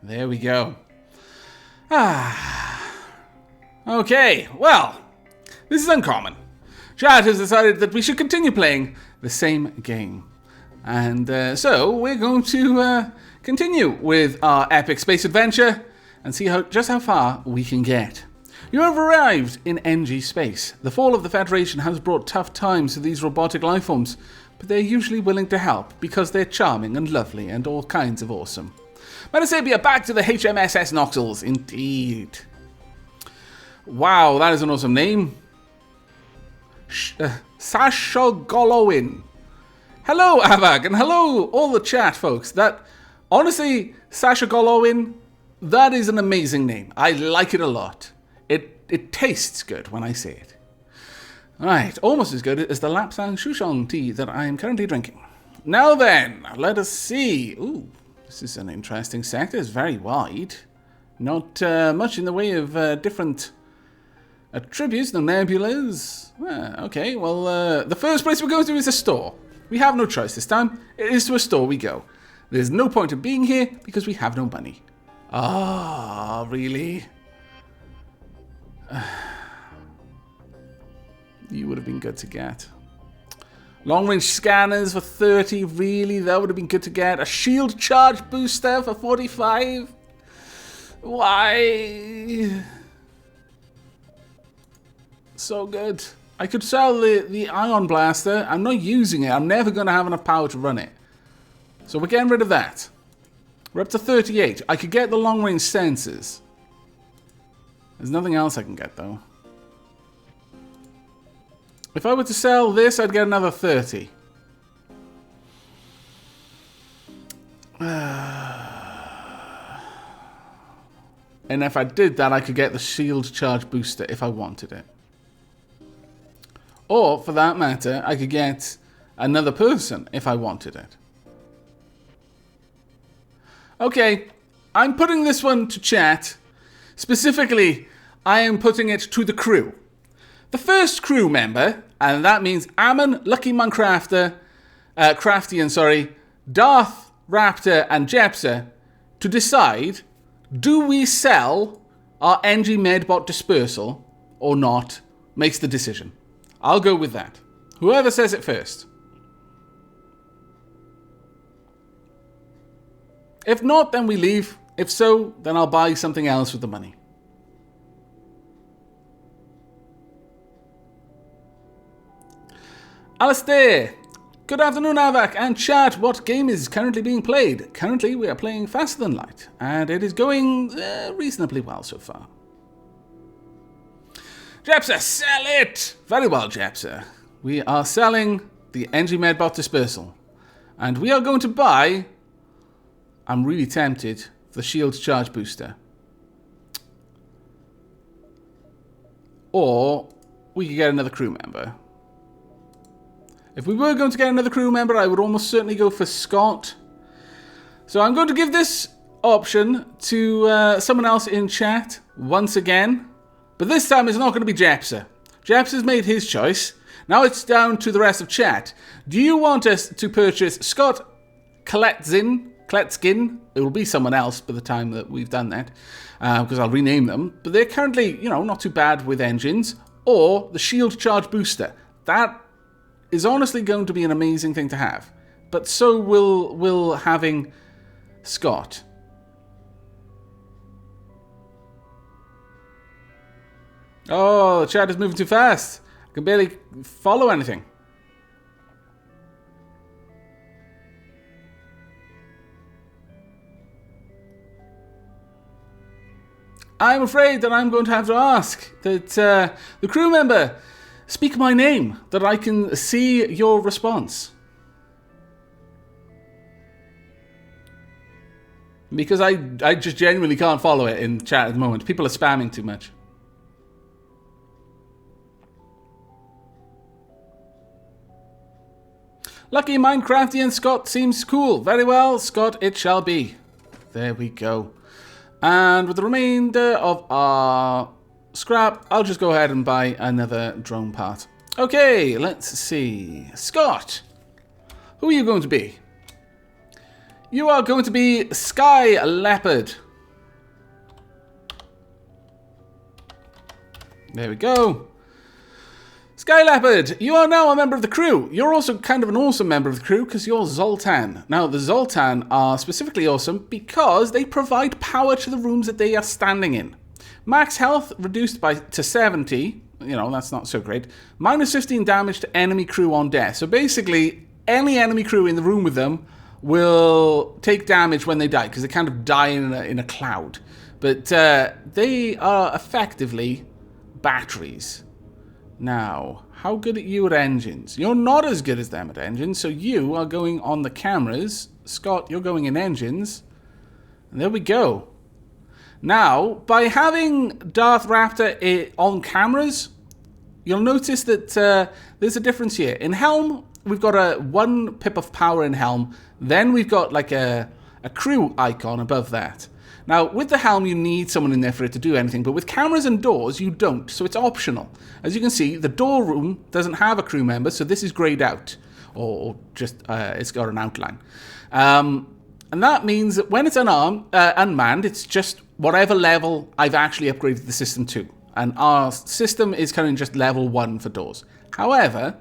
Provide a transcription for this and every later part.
There we go. Okay, well, this is uncommon. Chat has decided that we should continue playing the same game. And so we're going to continue with our epic space adventure and see just how far we can get. You have arrived in NG space. The fall of the Federation has brought tough times to these robotic lifeforms, but they're usually willing to help because they're charming and lovely and all kinds of awesome. Metasabia back to the HMSS Noxels, indeed. Wow, that is an awesome name. Sasha Golowin. Hello, Avak, and hello, all the chat, folks. Honestly, Sasha Golowin, that is an amazing name. I like it a lot. It tastes good when I say it. Alright, almost as good as the Lapsang Shushong tea that I am currently drinking. Now then, let us see. Ooh, this is an interesting sector. It's very wide. Not much in the way of different attributes, no nebulas. Okay, well, the first place we're going to is a store. We have no choice this time. It is to a store we go. There's no point in being here because we have no money. Ah, really? You would have been good to get. Long-range scanners for 30, really? That would have been good to get. A shield charge booster for 45? Why? So good. I could sell the ion blaster. I'm not using it. I'm never going to have enough power to run it. So we're getting rid of that. We're up to 38. I could get the long-range sensors. There's nothing else I can get, though. If I were to sell this, I'd get another 30. And if I did that, I could get the shield charge booster if I wanted it. Or, for that matter, I could get another person if I wanted it. Okay, I'm putting this one to chat. Specifically, I am putting it to the crew. The first crew member, and that means Ammon, Lucky Minecrafter, Craftian, Darth, Raptor, and Jepsa, to decide, do we sell our NG Medbot dispersal or not, makes the decision. I'll go with that. Whoever says it first. If not, then we leave. If so, then I'll buy something else with the money. Alistair, good afternoon, Avak and chat. What game is currently being played? Currently, we are playing Faster Than Light, and it is going reasonably well so far. Jepsa, sell it! Very well, Jepsa. We are selling the NG Medbot dispersal, and we are going to buy. I'm really tempted. The shield charge booster. Or we could get another crew member. If we were going to get another crew member, I would almost certainly go for Scott. So I'm going to give this option to someone else in chat once again. But this time it's not going to be Jepsa. Jepsa's made his choice. Now it's down to the rest of chat. Do you want us to purchase Scott Kletskin? It will be someone else by the time that we've done that, because I'll rename them. But they're currently, not too bad with engines. Or the shield charge booster. That is honestly going to be an amazing thing to have. But so will having Scott. Oh, the chat is moving too fast. I can barely follow anything. I'm afraid that I'm going to have to ask that the crew member speak my name, that I can see your response. Because I just genuinely can't follow it in chat at the moment. People are spamming too much. Lucky Minecraftian Scott seems cool. Very well, Scott, it shall be. There we go. And with the remainder of our scrap, I'll just go ahead and buy another drone part. Okay, let's see. Scott, who are you going to be? You are going to be Sky Leopard. There we go. Sky Leopard, you are now a member of the crew. You're also kind of an awesome member of the crew because you're Zoltan. Now, the Zoltan are specifically awesome because they provide power to the rooms that they are standing in. Max health reduced to 70. You know, that's not so great. Minus 15 damage to enemy crew on death. So basically, any enemy crew in the room with them will take damage when they die because they kind of die in a cloud. But they are effectively batteries. Now, how good are you at engines? You're not as good as them at engines, so you are going on the cameras. Scott, you're going in engines. And there we go. Now, by having Darth Raptor on cameras, you'll notice that there's a difference here. In Helm, we've got a 1 pip of power in Helm. Then we've got like a crew icon above that. Now, with the Helm, you need someone in there for it to do anything, but with cameras and doors, you don't, so it's optional. As you can see, the door room doesn't have a crew member, so this is grayed out, or just, it's got an outline. And that means that when it's unmanned, it's just whatever level I've actually upgraded the system to. And our system is currently just level 1 for doors. However,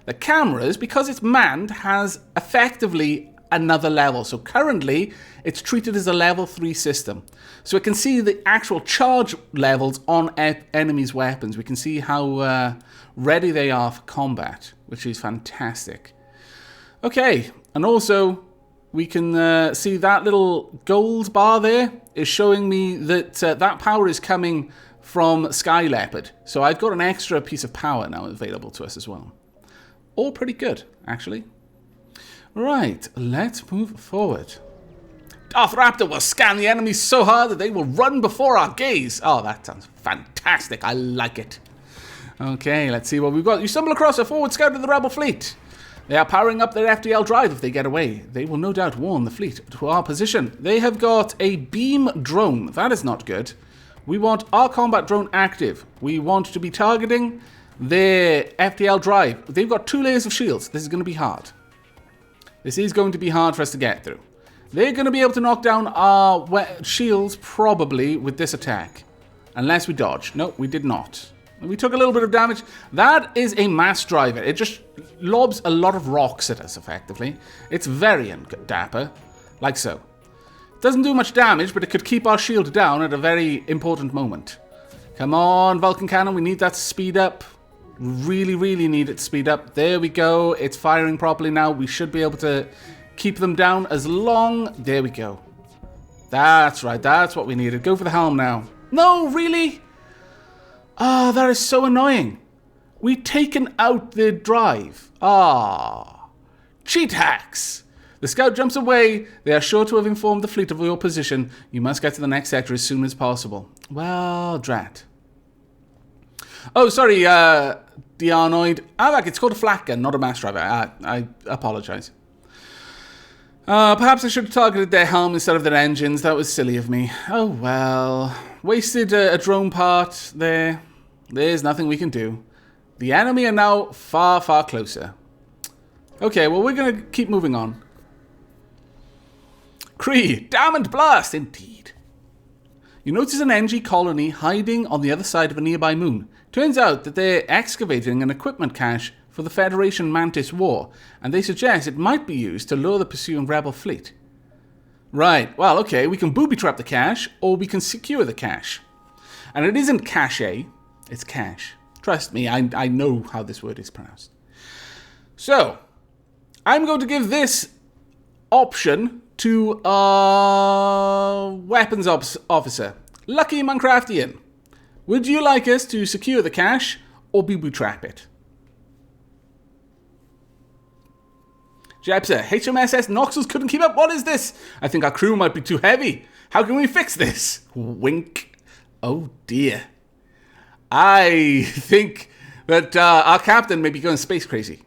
the cameras, because it's manned, has effectively another level. So currently, it's treated as a level 3 system. So it can see the actual charge levels on enemies' weapons. We can see how ready they are for combat, which is fantastic. Okay, and also we can see that little gold bar there is showing me that that power is coming from Sky Leopard. So I've got an extra piece of power now available to us as well. All pretty good, actually. Right, let's move forward. Darth Raptor will scan the enemies so hard that they will run before our gaze. Oh, that sounds fantastic. I like it. Okay, let's see what we've got. You stumble across a forward scout of the Rebel fleet. They are powering up their FTL drive if they get away. They will no doubt warn the fleet to our position. They have got a beam drone. That is not good. We want our combat drone active. We want to be targeting their FTL drive. They've got 2 layers of shields. This is going to be hard. This is going to be hard for us to get through. They're going to be able to knock down our shields probably with this attack. Unless we dodge. No, we did not. We took a little bit of damage. That is a mass driver. It just lobs a lot of rocks at us, effectively. It's very dapper. Like so. Doesn't do much damage, but it could keep our shield down at a very important moment. Come on, Vulcan Cannon. We need that to speed up. Really, really need it to speed up. There we go. It's firing properly now. We should be able to keep them down as long... There we go. That's right. That's what we needed. Go for the helm now. No, really? Ah, that is so annoying. We've taken out the drive. Ah. Cheat hacks. The scout jumps away. They are sure to have informed the fleet of your position. You must get to the next sector as soon as possible. Well, drat. Oh, sorry, Diarnoid. It's called a flat gun, not a mass driver. I apologize. Perhaps I should have targeted their helm instead of their engines. That was silly of me. Oh, well. Wasted a drone part there. There's nothing we can do. The enemy are now far, far closer. Okay, well, we're going to keep moving on. Kree, damn and blast, indeed. You notice an NG colony hiding on the other side of a nearby moon. Turns out that they're excavating an equipment cache for the Federation Mantis War, and they suggest it might be used to lure the pursuing Rebel fleet. Right, well, okay, we can booby-trap the cache, or we can secure the cache. And it isn't cache, it's cache. Trust me, I know how this word is pronounced. So, I'm going to give this option to our weapons officer, Lucky Minecraftian. Would you like us to secure the cache or booby-trap it? Jepsa, HMSS Noxus couldn't keep up. What is this? I think our crew might be too heavy. How can we fix this? Wink. Oh dear. I think that our captain may be going space crazy.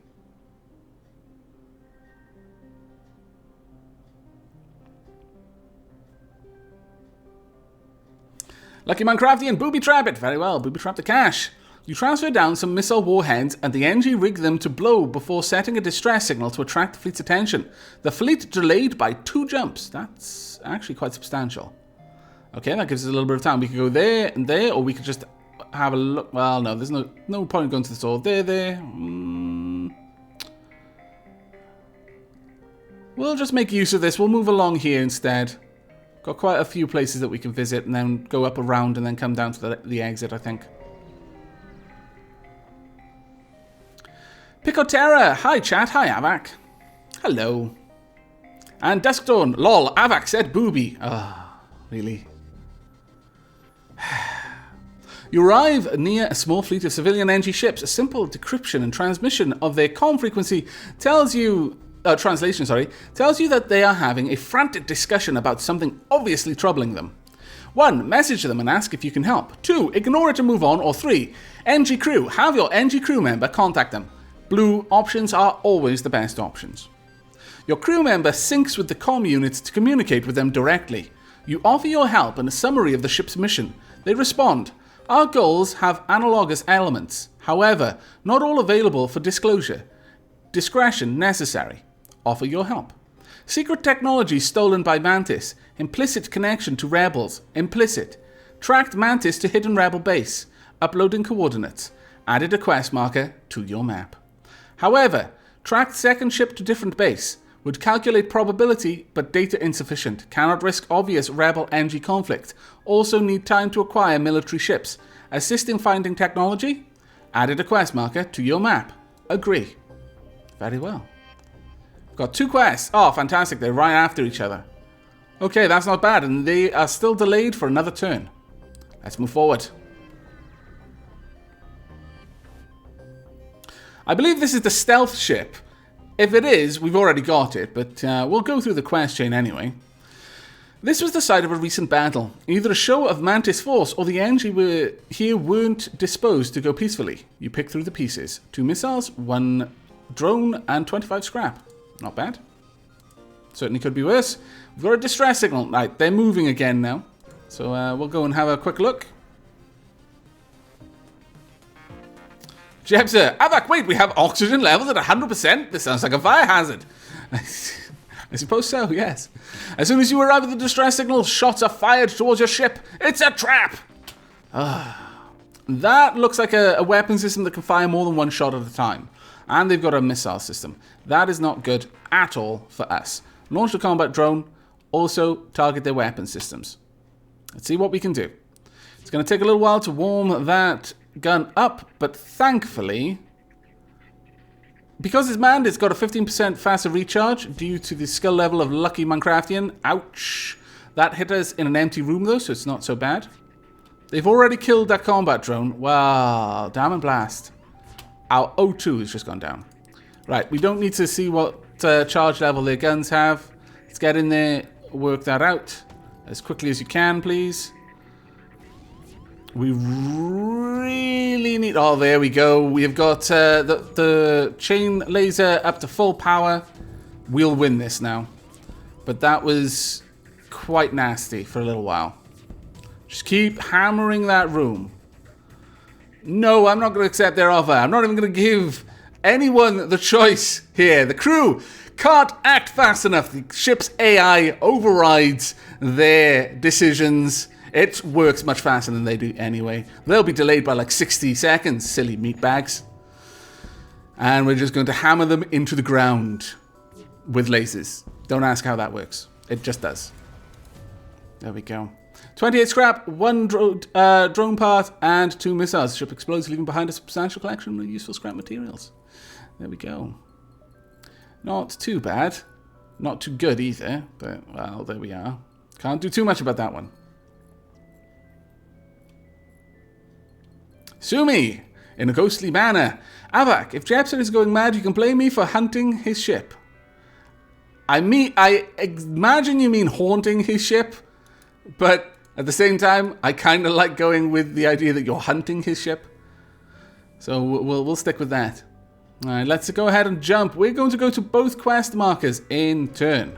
Lucky Minecraftian, booby-trap it. Very well, booby-trap the cache. You transfer down some missile warheads and the NG rig them to blow before setting a distress signal to attract the fleet's attention. The fleet delayed by 2 jumps. That's actually quite substantial. Okay, that gives us a little bit of time. We could go there and there, or we could just have a look. Well, no, there's no point going to the store. There. We'll just make use of this. We'll move along here instead. Got quite a few places that we can visit and then go up around and then come down to the exit, I think. Picotera. Hi, chat. Hi, Avak. Hello. And Duskdawn. Lol. Avak said booby. Ah, really? You arrive near a small fleet of civilian NG ships. A simple decryption and transmission of their comm frequency tells you... translation, sorry. Tells you that they are having a frantic discussion about something obviously troubling them. 1. Message them and ask if you can help. 2. Ignore it and move on. Or 3. NG crew. Have your NG crew member contact them. Blue options are always the best options. Your crew member syncs with the comm units to communicate with them directly. You offer your help and a summary of the ship's mission. They respond. Our goals have analogous elements. However, not all available for disclosure. Discretion necessary. Offer your help. Secret technology stolen by Mantis. Implicit connection to rebels. Implicit. Tracked Mantis to hidden rebel base. Uploading coordinates. Added a quest marker to your map. However, tracked second ship to different base. Would calculate probability, but data insufficient. Cannot risk obvious rebel-NG conflict. Also need time to acquire military ships. Assist in finding technology? Added a quest marker to your map. Agree. Very well. Got 2 quests. Oh, fantastic. They're right after each other. Okay, that's not bad. And they are still delayed for another turn. Let's move forward. I believe this is the stealth ship. If it is, we've already got it, but we'll go through the quest chain anyway. This was the site of a recent battle. Either a show of Mantis force or the NG here weren't disposed to go peacefully. You pick through the pieces. 2 missiles, 1 drone, and 25 scrap. Not bad. Certainly could be worse. We've got a distress signal. Right, they're moving again now. So we'll go and have a quick look. Jebser, Avak, wait, we have oxygen levels at 100%? This sounds like a fire hazard. I suppose so, yes. As soon as you arrive at the distress signal, shots are fired towards your ship. It's a trap! That looks like a weapon system that can fire more than 1 shot at a time. And they've got a missile system. That is not good at all for us. Launch the combat drone. Also, target their weapon systems. Let's see what we can do. It's going to take a little while to warm that gun up, but thankfully, because it's manned, it's got a 15% faster recharge due to the skill level of Lucky Minecraftian. Ouch. That hit us in an empty room though, so it's not so bad. They've already killed that combat drone. Wow, damn and blast. Our O2 has just gone down. Right, we don't need to see what charge level their guns have. Let's get in there, work that out as quickly as you can, please. We really need... Oh, there we go. We've got the chain laser up to full power. We'll win this now. But that was quite nasty for a little while. Just keep hammering that room. No, I'm not going to accept their offer. I'm not even going to give anyone the choice here. The crew can't act fast enough. The ship's AI overrides their decisions. It works much faster than they do anyway. They'll be delayed by like 60 seconds, silly meatbags. And we're just going to hammer them into the ground with lasers. Don't ask how that works. It just does. There we go. 28 scrap, 1 drone part, and 2 missiles. The ship explodes, leaving behind a substantial collection of useful scrap materials. There we go. Not too bad. Not too good either, but, well, there we are. Can't do too much about that one. Sumi, in a ghostly manner. Avak, if Jepsen is going mad, you can blame me for hunting his ship. I imagine you mean haunting his ship, but at the same time, I kind of like going with the idea that you're hunting his ship. So we'll stick with that. All right, let's go ahead and jump. We're going to go to both quest markers in turn.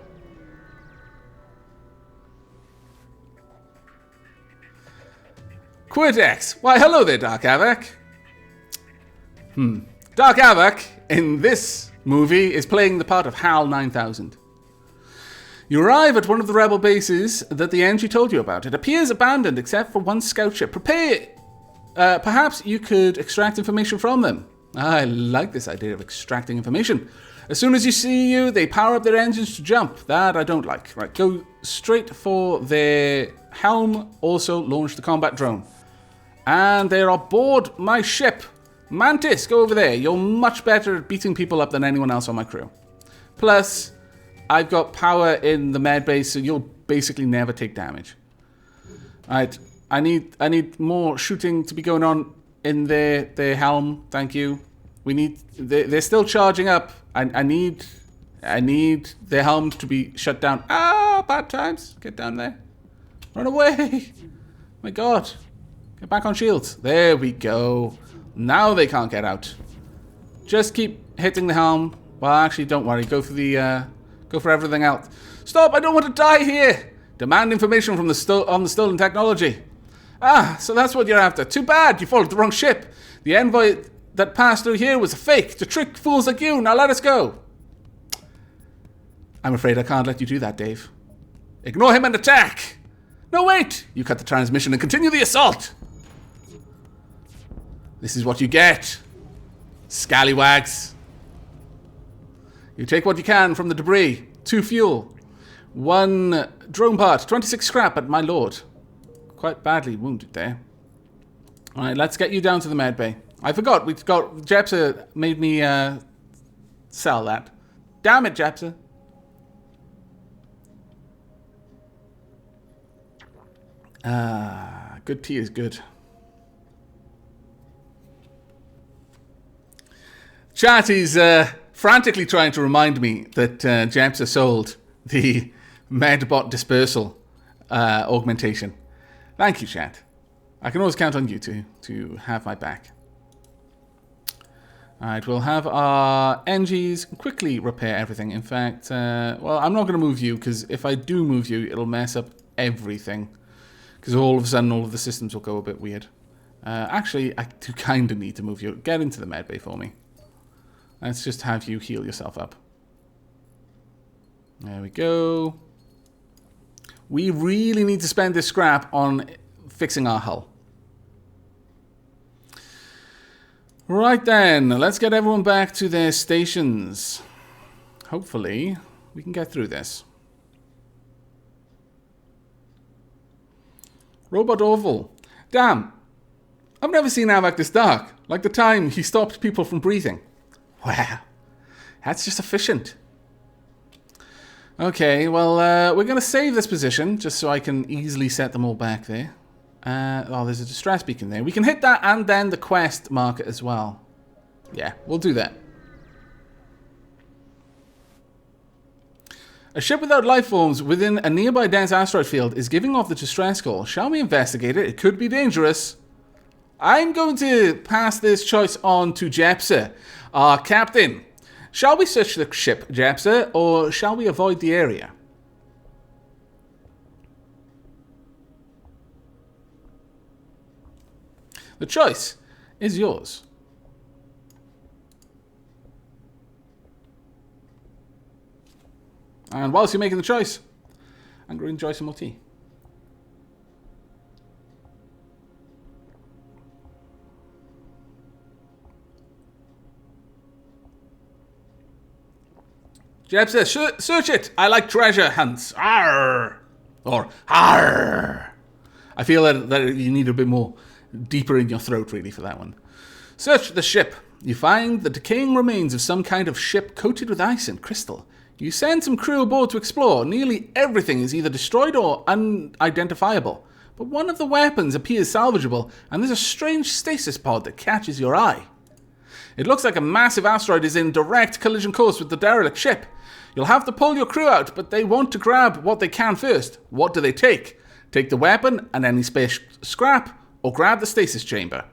Quirtex. Why, hello there, Dark Avak. Dark Avak, in this movie, is playing the part of HAL 9000. You arrive at one of the rebel bases that the NG told you about. It appears abandoned except for 1 scout ship. Prepare perhaps you could extract information from them. I like this idea of extracting information. As soon as you see you, they power up their engines to jump. That I don't like. Right, go straight for their helm. Also launch the combat drone. And they're aboard my ship. Mantis, go over there. You're much better at beating people up than anyone else on my crew. Plus, I've got power in the med base, so you'll basically never take damage. Alright, I need more shooting to be going on in their helm. Thank you. They're still charging up. I need their helm to be shut down. Ah, bad times. Get down there. Run away. My God. Get back on shields. There we go. Now they can't get out. Just keep hitting the helm. Well, actually, don't worry. Go for everything else. Stop! I don't want to die here. Demand information from on the stolen technology. Ah, so that's what you're after. Too bad. You followed the wrong ship. The envoy that passed through here was a fake to trick fools like you. Now let us go. I'm afraid I can't let you do that, Dave. Ignore him and attack. No, wait. You cut the transmission and continue the assault. This is what you get, scallywags. You take what you can from the debris. 2 fuel. 1 drone part. 26 scrap at my lord. Quite badly wounded there. Alright, let's get you down to the med bay. I forgot. Jepsa made me sell that. Damn it, Jepsa. Good tea is good. Chat is frantically trying to remind me that Jepsa sold the Medbot dispersal augmentation. Thank you, chat. I can always count on you to have my back. Alright, we'll have our NGs quickly repair everything. In fact, well, I'm not going to move you, because if I do move you, it'll mess up everything. Because all of a sudden, all of the systems will go a bit weird. Actually, I do kind of need to move you. Get into the medbay for me. Let's just have you heal yourself up. There we go. We really need to spend this scrap on fixing our hull. Right then, let's get everyone back to their stations. Hopefully, we can get through this. Robot Orville. Damn, I've never seen Avak this dark. Like the time he stopped people from breathing. Wow, that's just efficient. Okay, well, we're going to save this position, just so I can easily set them all back there. Oh, there's a distress beacon there. We can hit that and then the quest marker as well. Yeah, we'll do that. A ship without life forms within a nearby dense asteroid field is giving off the distress call. Shall we investigate it? It could be dangerous. I'm going to pass this choice on to Jepsa, our captain. Shall we search the ship, Jepsa, or shall we avoid the area? The choice is yours. And whilst you're making the choice, I'm going to enjoy some more tea. Jeb says, search it. I like treasure hunts. Arr! Or arr! I feel that you need a bit more deeper in your throat, really, for that one. Search the ship. You find the decaying remains of some kind of ship coated with ice and crystal. You send some crew aboard to explore. Nearly everything is either destroyed or unidentifiable. But one of the weapons appears salvageable, and there's a strange stasis pod that catches your eye. It looks like a massive asteroid is in direct collision course with the derelict ship. You'll have to pull your crew out, but they want to grab what they can first. What do they take? Take the weapon and any space scrap, or grab the stasis chamber.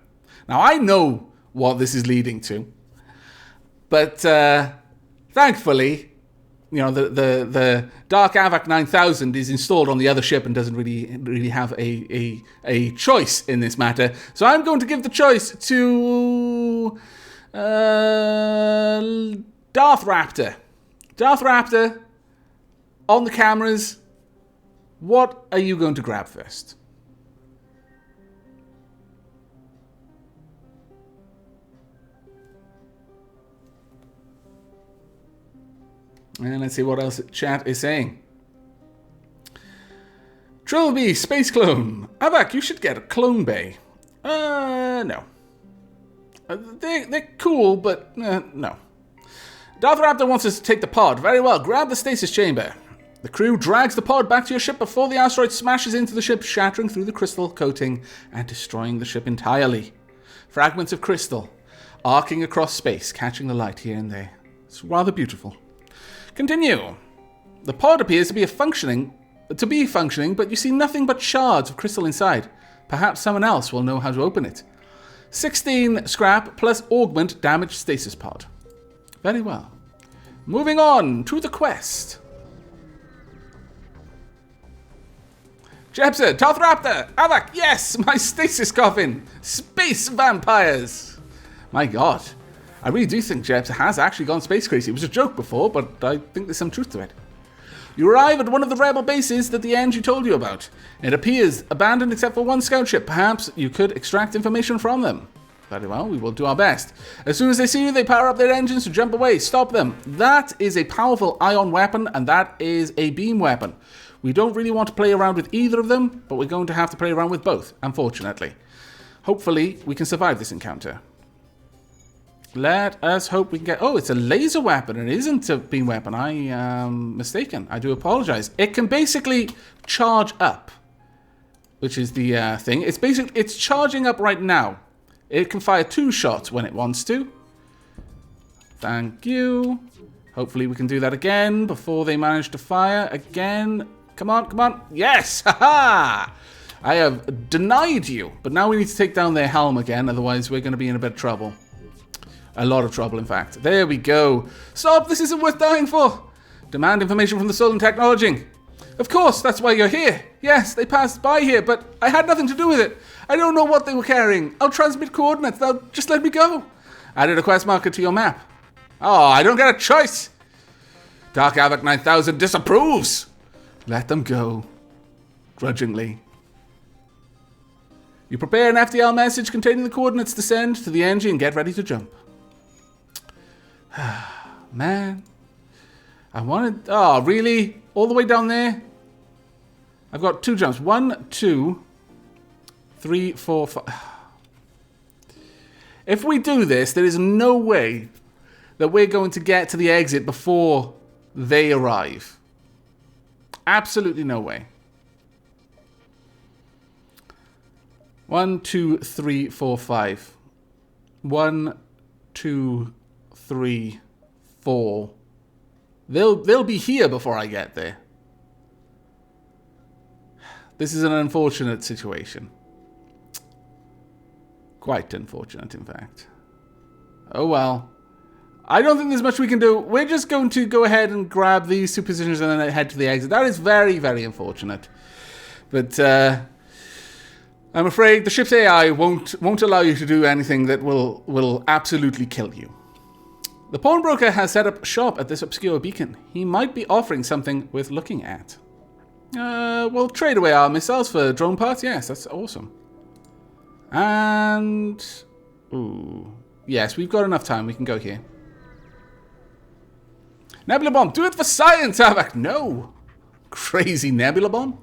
Now, I know what this is leading to, but thankfully, you know, the Dark Avak 9000 is installed on the other ship and doesn't really have a choice in this matter. So I'm going to give the choice to Darth Raptor. Darth Raptor, on the cameras, what are you going to grab first? And let's see what else chat is saying. Trilby, space clone. Avak, you should get a clone bay. No. They're cool, but no. Darth Raptor wants us to take the pod. Very well, grab the stasis chamber. The crew drags the pod back to your ship before the asteroid smashes into the ship, shattering through the crystal coating and destroying the ship entirely. Fragments of crystal arcing across space, catching the light here and there. It's rather beautiful. Continue. The pod appears to be functioning, but you see nothing but shards of crystal inside. Perhaps someone else will know how to open it. 16 scrap plus augment damaged stasis pod. Very well. Moving on to the quest. Jepsa, Darth Raptor, Avak, yes, my stasis coffin. Space vampires. My god. I really do think Jepsa has actually gone space crazy. It was a joke before, but I think there's some truth to it. You arrive at one of the rebel bases that the NG told you about. It appears abandoned except for one scout ship. Perhaps you could extract information from them. Very well, we will do our best. As soon as they see you, they power up their engines to jump away. Stop them. That is a powerful ion weapon, and that is a beam weapon. We don't really want to play around with either of them, but we're going to have to play around with both, unfortunately. Hopefully, we can survive this encounter. Let us hope we can get... Oh, it's a laser weapon. It isn't a beam weapon. I am mistaken. I do apologize. It can basically charge up, which is the thing. It's charging up right now. It can fire 2 shots when it wants to. Thank you. Hopefully we can do that again before they manage to fire again. Come on, come on. Yes! Haha! I have denied you. But now we need to take down their helm again. Otherwise we're going to be in a bit of trouble. A lot of trouble, in fact. There we go. Stop! This isn't worth dying for! Demand information from the Stolen Technology. Of course, that's why you're here. Yes, they passed by here, but I had nothing to do with it. I don't know what they were carrying. I'll transmit coordinates. Now, just let me go. Added a quest marker to your map. Oh, I don't get a choice. Dark Havoc 9000 disapproves. Let them go. Grudgingly. You prepare an FTL message containing the coordinates to send to the engine and get ready to jump. Man. I wanted... Oh, really? All the way down there? I've got 2 jumps. 1, 2, 3, 4, 5. If we do this, there is no way that we're going to get to the exit before they arrive. Absolutely no way. 1, 2, 3, 4, 5. 1, 2, 3, 4. They'll be here before I get there. This is an unfortunate situation. Quite unfortunate, in fact. Oh well. I don't think there's much we can do. We're just going to go ahead and grab these 2 positions and then head to the exit. That is very, very unfortunate. But I'm afraid the ship's AI won't allow you to do anything that will absolutely kill you. The pawnbroker has set up shop at this obscure beacon. He might be offering something worth looking at. We'll trade away our missiles for drone parts. Yes, that's awesome. And... Ooh. Yes, we've got enough time. We can go here. Nebula bomb. Do it for science, Havak. No. Crazy nebula bomb.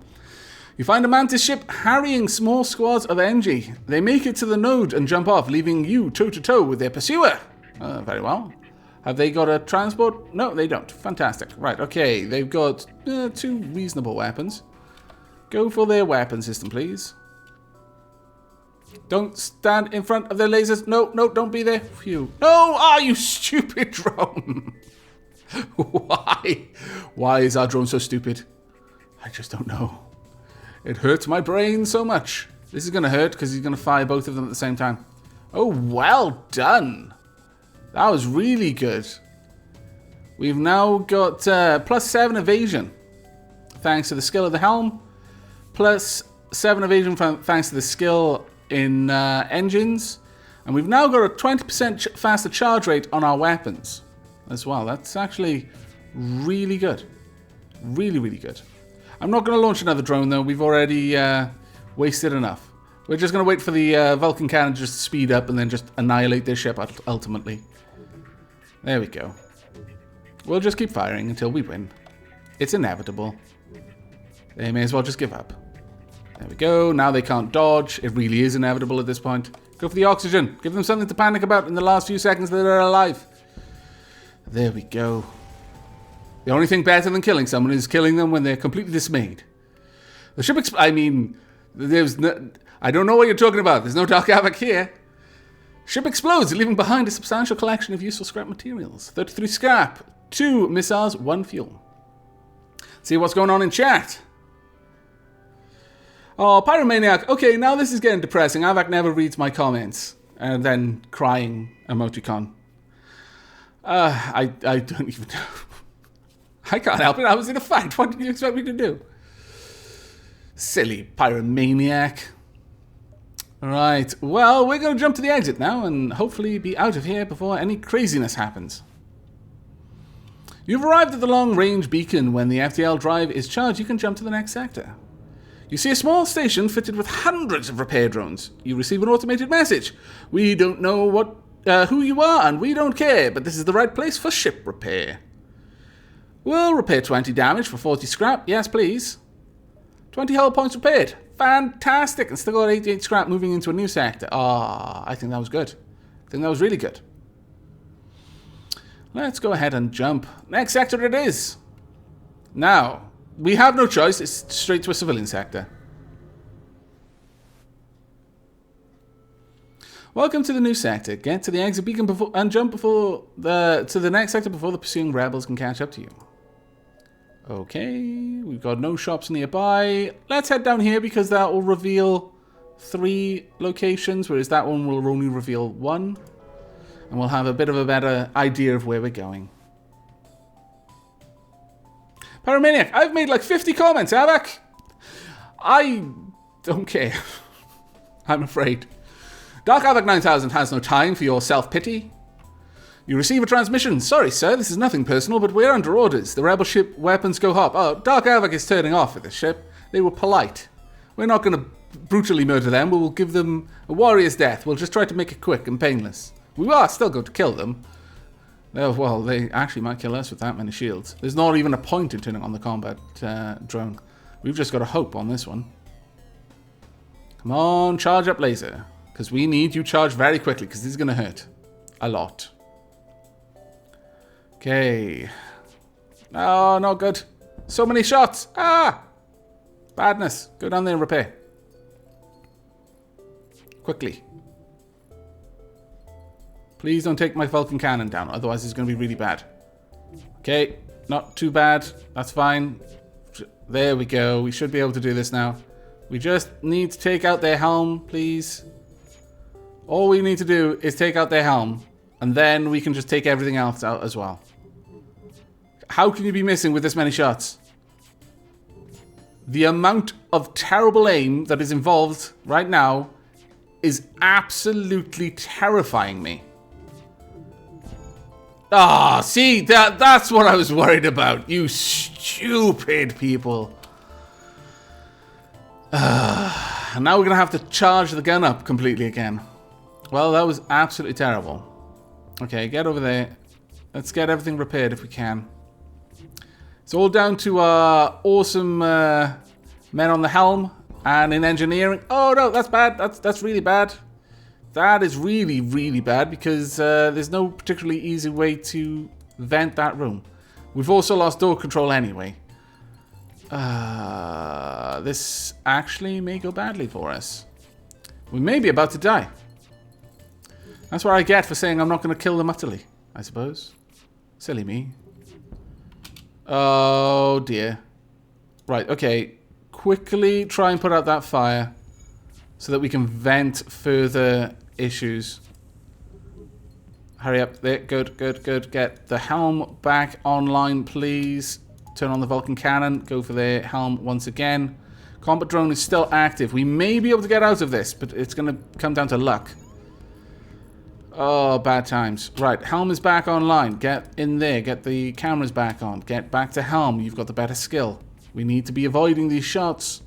You find a Mantis ship harrying small squads of NG. They make it to the node and jump off, leaving you toe-to-toe with their pursuer. Very well. Have they got a transport? No, they don't. Fantastic. Right, okay. They've got 2 reasonable weapons. Go for their weapon system, please. Don't stand in front of their lasers. No, no, don't be there. Phew. No! Ah, you stupid drone! Why? Why is our drone so stupid? I just don't know. It hurts my brain so much. This is going to hurt because he's going to fire both of them at the same time. Oh, well done. That was really good. We've now got +7 evasion. Thanks to the skill of the helm. +7 evasion thanks to the skill in engines. And we've now got a 20% faster charge rate on our weapons as well. That's actually really good. Really, really good. I'm not going to launch another drone though. We've already wasted enough. We're just going to wait for the Vulcan cannon just to speed up and then just annihilate their ship ultimately. There we go. We'll just keep firing until we win. It's inevitable. They may as well just give up. There we go. Now they can't dodge. It really is inevitable at this point. Go for the oxygen. Give them something to panic about in the last few seconds that they're alive. There we go. The only thing better than killing someone is killing them when they're completely dismayed. The ship I mean, there's no... I don't know what you're talking about. There's no Dark Havoc here. Ship explodes, leaving behind a substantial collection of useful scrap materials. 33 scrap, 2 missiles, 1 fuel. See what's going on in chat. Oh, Pyromaniac. Okay, now this is getting depressing. Avak never reads my comments. And then crying emoticon. I don't even know. I can't help it. I was in a fight. What did you expect me to do? Silly Pyromaniac. Right, well, we're going to jump to the exit now and hopefully be out of here before any craziness happens. You've arrived at the long-range beacon. When the FTL drive is charged, you can jump to the next sector. You see a small station fitted with hundreds of repair drones. You receive an automated message. We don't know who you are and we don't care, but this is the right place for ship repair. We'll repair 20 damage for 40 scrap. Yes, please. 20 hull points repaired. Fantastic. And still got 88 scrap moving into a new sector. Ah, I think that was good. I think that was really good. Let's go ahead and jump. Next sector it is. Now, we have no choice. It's straight to a civilian sector. Welcome to the new sector. Get to the exit beacon before and jump to the next sector before the pursuing rebels can catch up to you. Okay, we've got no shops nearby. Let's head down here because that will reveal 3 locations, whereas that one will only reveal 1. And we'll have a bit of a better idea of where we're going. Pyromaniac, I've made like 50 comments, Avak. I don't care. I'm afraid. Dark Havoc 9000 has no time for your self-pity. You receive a transmission. Sorry, sir, this is nothing personal, but we're under orders. The rebel ship weapons go hop. Oh, Dark Havoc is turning off with this ship. They were polite. We're not going to brutally murder them. We will give them a warrior's death. We'll just try to make it quick and painless. We are still going to kill them. Oh, well, they actually might kill us with that many shields. There's not even a point in turning on the combat drone. We've just got to hope on this one. Come on, charge up laser. Because we need you charged very quickly, because this is going to hurt. A lot. Okay. Oh, not good. So many shots. Ah! Badness. Go down there and repair. Quickly. Please don't take my Vulcan cannon down, otherwise it's going to be really bad. Okay, not too bad. That's fine. There we go. We should be able to do this now. We just need to take out their helm, please. All we need to do is take out their helm, and then we can just take everything else out as well. How can you be missing with this many shots? The amount of terrible aim that is involved right now is absolutely terrifying me. Ah, see, that's what I was worried about. You stupid people. And now we're going to have to charge the gun up completely again. Well, that was absolutely terrible. Okay, get over there. Let's get everything repaired if we can. It's all down to our awesome men on the helm and in engineering. Oh, no, that's bad. That's really bad. That is really, really bad because there's no particularly easy way to vent that room. We've also lost door control anyway. This actually may go badly for us. We may be about to die. That's what I get for saying I'm not going to kill them utterly, I suppose. Silly me. Oh, dear. Right, okay. Quickly try and put out that fire so that we can vent further issues. Hurry up. There. Good, good, good. Get the helm back online, please. Turn on the Vulcan cannon. Go for the helm once again. Combat drone is still active. We may be able to get out of this, but it's going to come down to luck. Oh, bad times. Right, helm is back online. Get in there. Get the cameras back on. Get back to helm. You've got the better skill. We need to be avoiding these shots.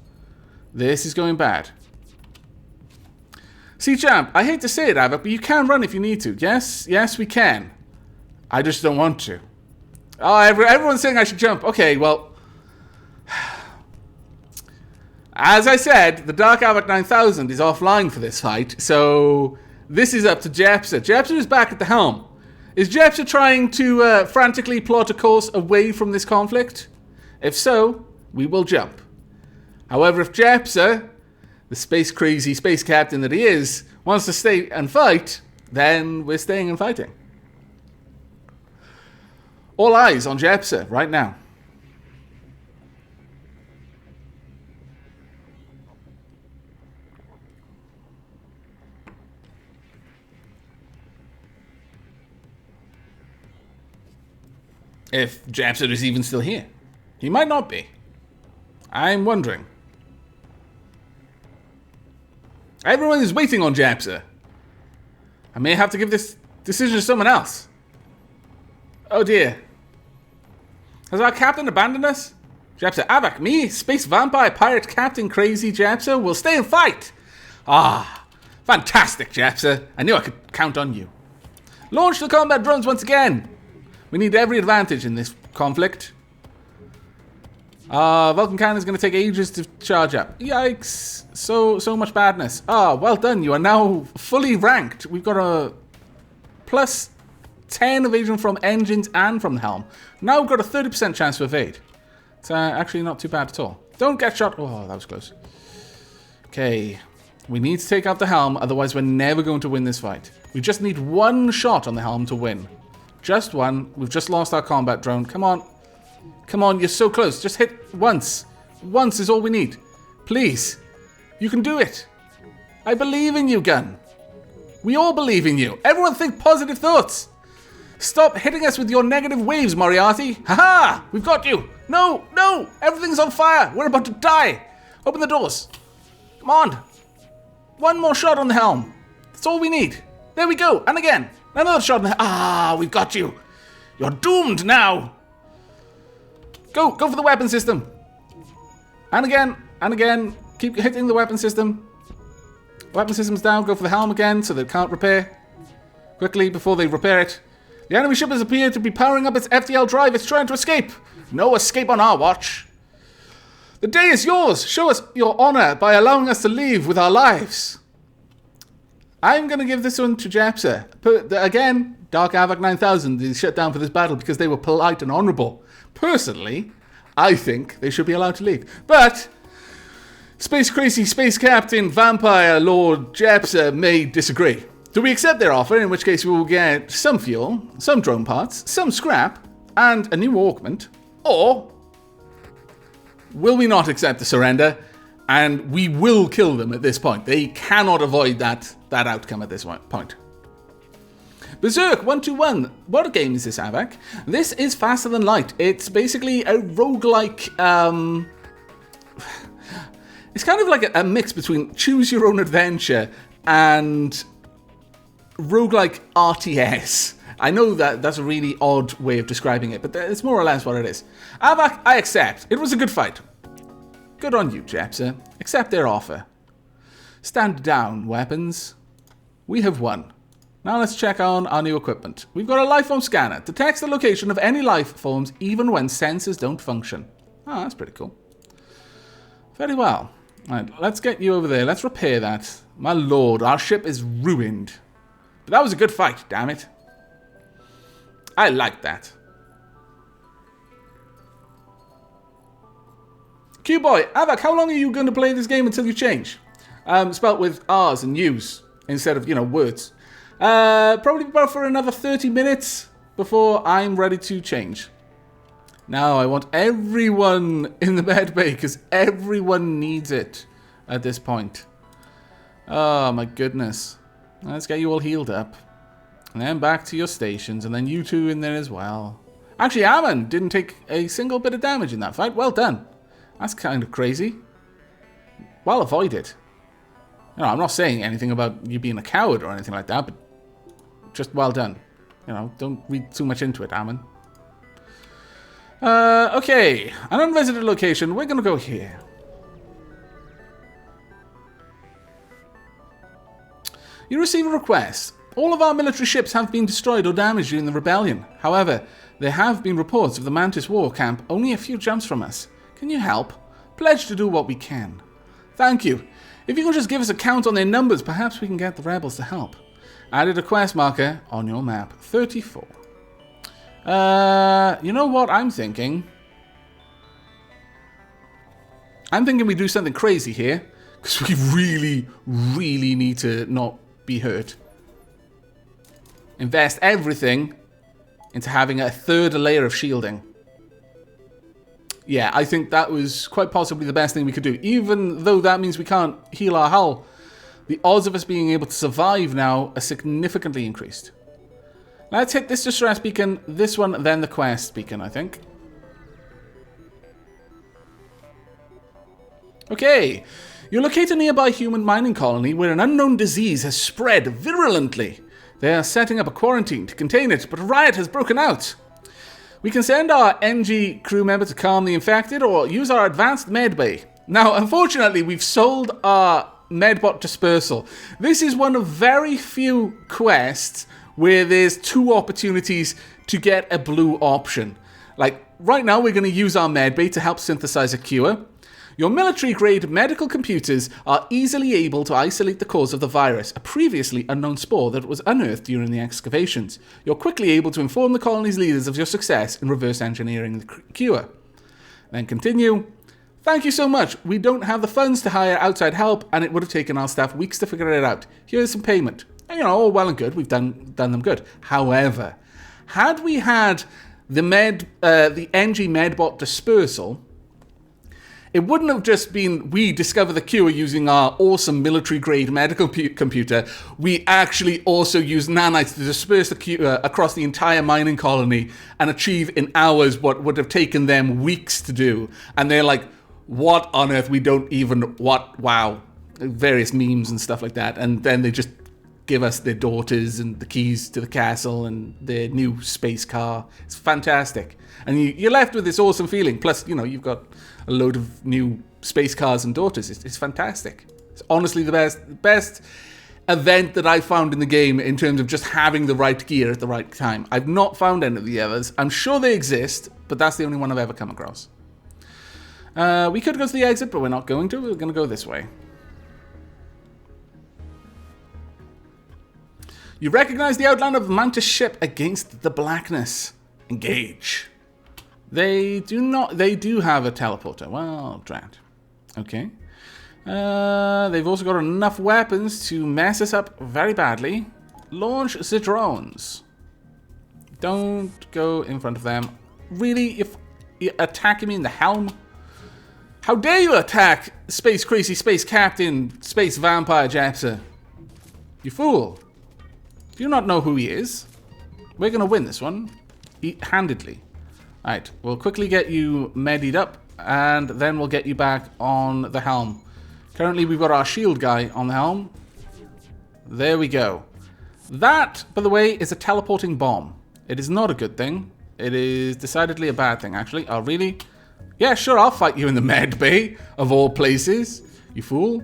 This is going bad. See, champ, I hate to say it, Avak, but you can run if you need to. Yes, yes, we can. I just don't want to. Oh, everyone's saying I should jump. Okay, well. As I said, the Dark Havoc 9000 is offline for this fight, so this is up to Jepsa. Jepsa is back at the helm. Is Jepsa trying to frantically plot a course away from this conflict? If so, we will jump. However, if Jepsa, the space-crazy space captain that he is, wants to stay and fight, then we're staying and fighting. All eyes on Jepsa right now. If Jepsa is even still here. He might not be. I'm wondering. Everyone is waiting on Jepsa. I may have to give this decision to someone else. Oh dear. Has our captain abandoned us? Jepsa, Avak, me, space vampire pirate captain crazy Jepsa, will stay and fight. Ah, fantastic, Jepsa. I knew I could count on you. Launch the combat drones once again. We need every advantage in this conflict. Vulcan cannon is going to take ages to charge up. Yikes. So much badness. Well done. You are now fully ranked. We've got a plus 10 evasion from engines and from the helm. Now we've got a 30% chance to evade. It's actually not too bad at all. Don't get shot. Oh, that was close. Okay. We need to take out the helm, otherwise we're never going to win this fight. We just need one shot on the helm to win. Just one. We've just lost our combat drone. Come on. Come on, you're so close. Just hit once. Once is all we need. Please. You can do it. I believe in you, Gun. We all believe in you. Everyone think positive thoughts. Stop hitting us with your negative waves, Moriarty. Haha! We've got you. No, no. Everything's on fire. We're about to die. Open the doors. Come on. One more shot on the helm. That's all we need. There we go. And again. Another shot on the we've got you. You're doomed now. Go for the weapon system. And again. Keep hitting the weapon system. Weapon system's down. Go for the helm again so they can't repair. Quickly before they repair it. The enemy ship has appeared to be powering up its FTL drive. It's trying to escape. No escape on our watch. The day is yours. Show us your honor by allowing us to leave with our lives. I'm going to give this one to Jepsa. Again, Dark Havoc 9000 is shut down for this battle because they were polite and honorable. Personally, I think they should be allowed to leave. But Space Crazy Space Captain Vampire Lord Jepsa may disagree. Do we accept their offer, in which case we will get some fuel, some drone parts, some scrap, and a new augment? Or will we not accept the surrender, and we will kill them at this point? They cannot avoid that outcome at this point. Berserk 121. What a game is this, Avak? This is Faster Than Light. It's basically a roguelike. It's kind of like a mix between Choose Your Own Adventure and roguelike RTS. I know that's a really odd way of describing it, but it's more or less what it is. Avak, I accept. It was a good fight. Good on you, Jepsa. Accept their offer. Stand down, weapons. We have won. Now let's check on our new equipment. We've got a life form scanner. Detects the location of any life forms even when sensors don't function. Oh, that's pretty cool. Very well. Right, let's get you over there. Let's repair that. My lord, our ship is ruined. But that was a good fight, damn it. I like that. Q-Boy, Avak, how long are you going to play this game until you change? Spelt with R's and U's instead of, words. Probably about for another 30 minutes before I'm ready to change. Now, I want everyone in the med bay because everyone needs it at this point. Oh, my goodness. Let's get you all healed up. And then back to your stations, and then you two in there as well. Actually, Ammon didn't take a single bit of damage in that fight. Well done. That's kind of crazy. Well avoided. I'm not saying anything about you being a coward or anything like that, but just well done. Don't read too much into it, Ammon. Okay. An unvisited location. We're going to go here. You receive a request. All of our military ships have been destroyed or damaged during the rebellion. However, there have been reports of the Mantis War Camp only a few jumps from us. Can you help? Pledge to do what we can. Thank you. If you can just give us a count on their numbers, perhaps we can get the rebels to help. Added a quest marker on your map. 34. You know what I'm thinking? I'm thinking we do something crazy here. Because we really, really need to not be hurt. Invest everything into having a third layer of shielding. Yeah, I think that was quite possibly the best thing we could do. Even though that means we can't heal our hull, the odds of us being able to survive now are significantly increased. Let's hit this distress beacon, this one, then the quest beacon, I think. Okay. You locate a nearby human mining colony where an unknown disease has spread virulently. They are setting up a quarantine to contain it, but a riot has broken out. We can send our NG crew member to calm the infected or use our advanced medbay. Now, unfortunately, we've sold our medbot dispersal. This is one of very few quests where there's 2 opportunities to get a blue option. Like, right now we're going to use our medbay to help synthesize a cure. Your military-grade medical computers are easily able to isolate the cause of the virus, a previously unknown spore that was unearthed during the excavations. You're quickly able to inform the colony's leaders of your success in reverse engineering the cure. Then continue. Thank you so much. We don't have the funds to hire outside help, and it would have taken our staff weeks to figure it out. Here's some payment. And, you know, all well and good. We've done them good. However, had we had the NG Medbot dispersal, it wouldn't have just been we discover the cure using our awesome military-grade medical computer. We actually also use nanites to disperse the cure across the entire mining colony and achieve in hours what would have taken them weeks to do. And they're like, what on earth? We don't even... What? Wow. Various memes and stuff like that. And then they just give us their daughters and the keys to the castle and their new space car. It's fantastic. And you're left with this awesome feeling. Plus, you know, you've got a load of new space cars and daughters. It's fantastic. It's honestly the best event that I found in the game in terms of just having the right gear at the right time. I've not found any of the others. I'm sure they exist, but that's the only one I've ever come across. We could go to the exit, but we're not going to. We're going to go this way. You recognize the outline of the Mantis ship against the blackness. Engage. They do not. They do have a teleporter. Well, drat. Okay. They've also got enough weapons to mess us up very badly. Launch the drones. Don't go in front of them. Really, if you're attacking me in the helm? How dare you attack Space Crazy Space Captain Space Vampire Japsa? You fool. Do you not know who he is? We're going to win this one. Handedly. Alright, we'll quickly get you medied up, and then we'll get you back on the helm. Currently, we've got our shield guy on the helm. There we go. That, by the way, is a teleporting bomb. It is not a good thing. It is decidedly a bad thing, actually. Oh, really? Yeah, sure, I'll fight you in the med bay, of all places. You fool.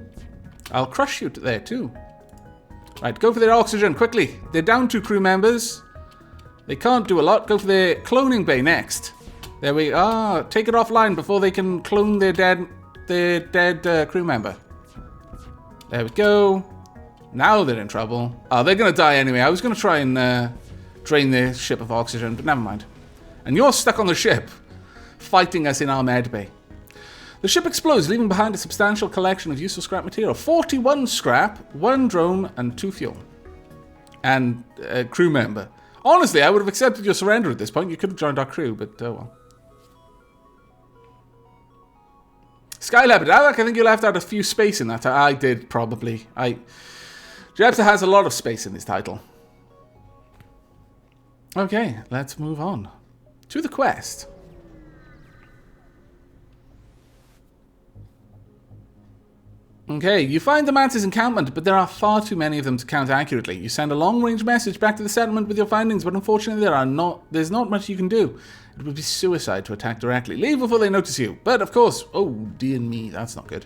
I'll crush you there, too. Right, go for their oxygen, quickly. They're down 2 crew members. They can't do a lot. Go for their cloning bay next. There we are. Take it offline before they can clone their dead crew member. There we go. Now they're in trouble. Oh, they're going to die anyway. I was going to try and drain their ship of oxygen, but never mind. And you're stuck on the ship, fighting us in our med bay. The ship explodes, leaving behind a substantial collection of useful scrap material. 41 scrap, 1 drone, and 2 fuel. And a crew member. Honestly, I would have accepted your surrender at this point. You could have joined our crew, but oh well. Skylab, I think you left out a few space in that. I did, probably. Japsa has a lot of space in this title. Okay, let's move on to the quest. Okay, you find the Mantis encampment, but there are far too many of them to count accurately. You send a long-range message back to the settlement with your findings, but unfortunately there's not much you can do. It would be suicide to attack directly. Leave before they notice you. But of course, oh dear me, that's not good.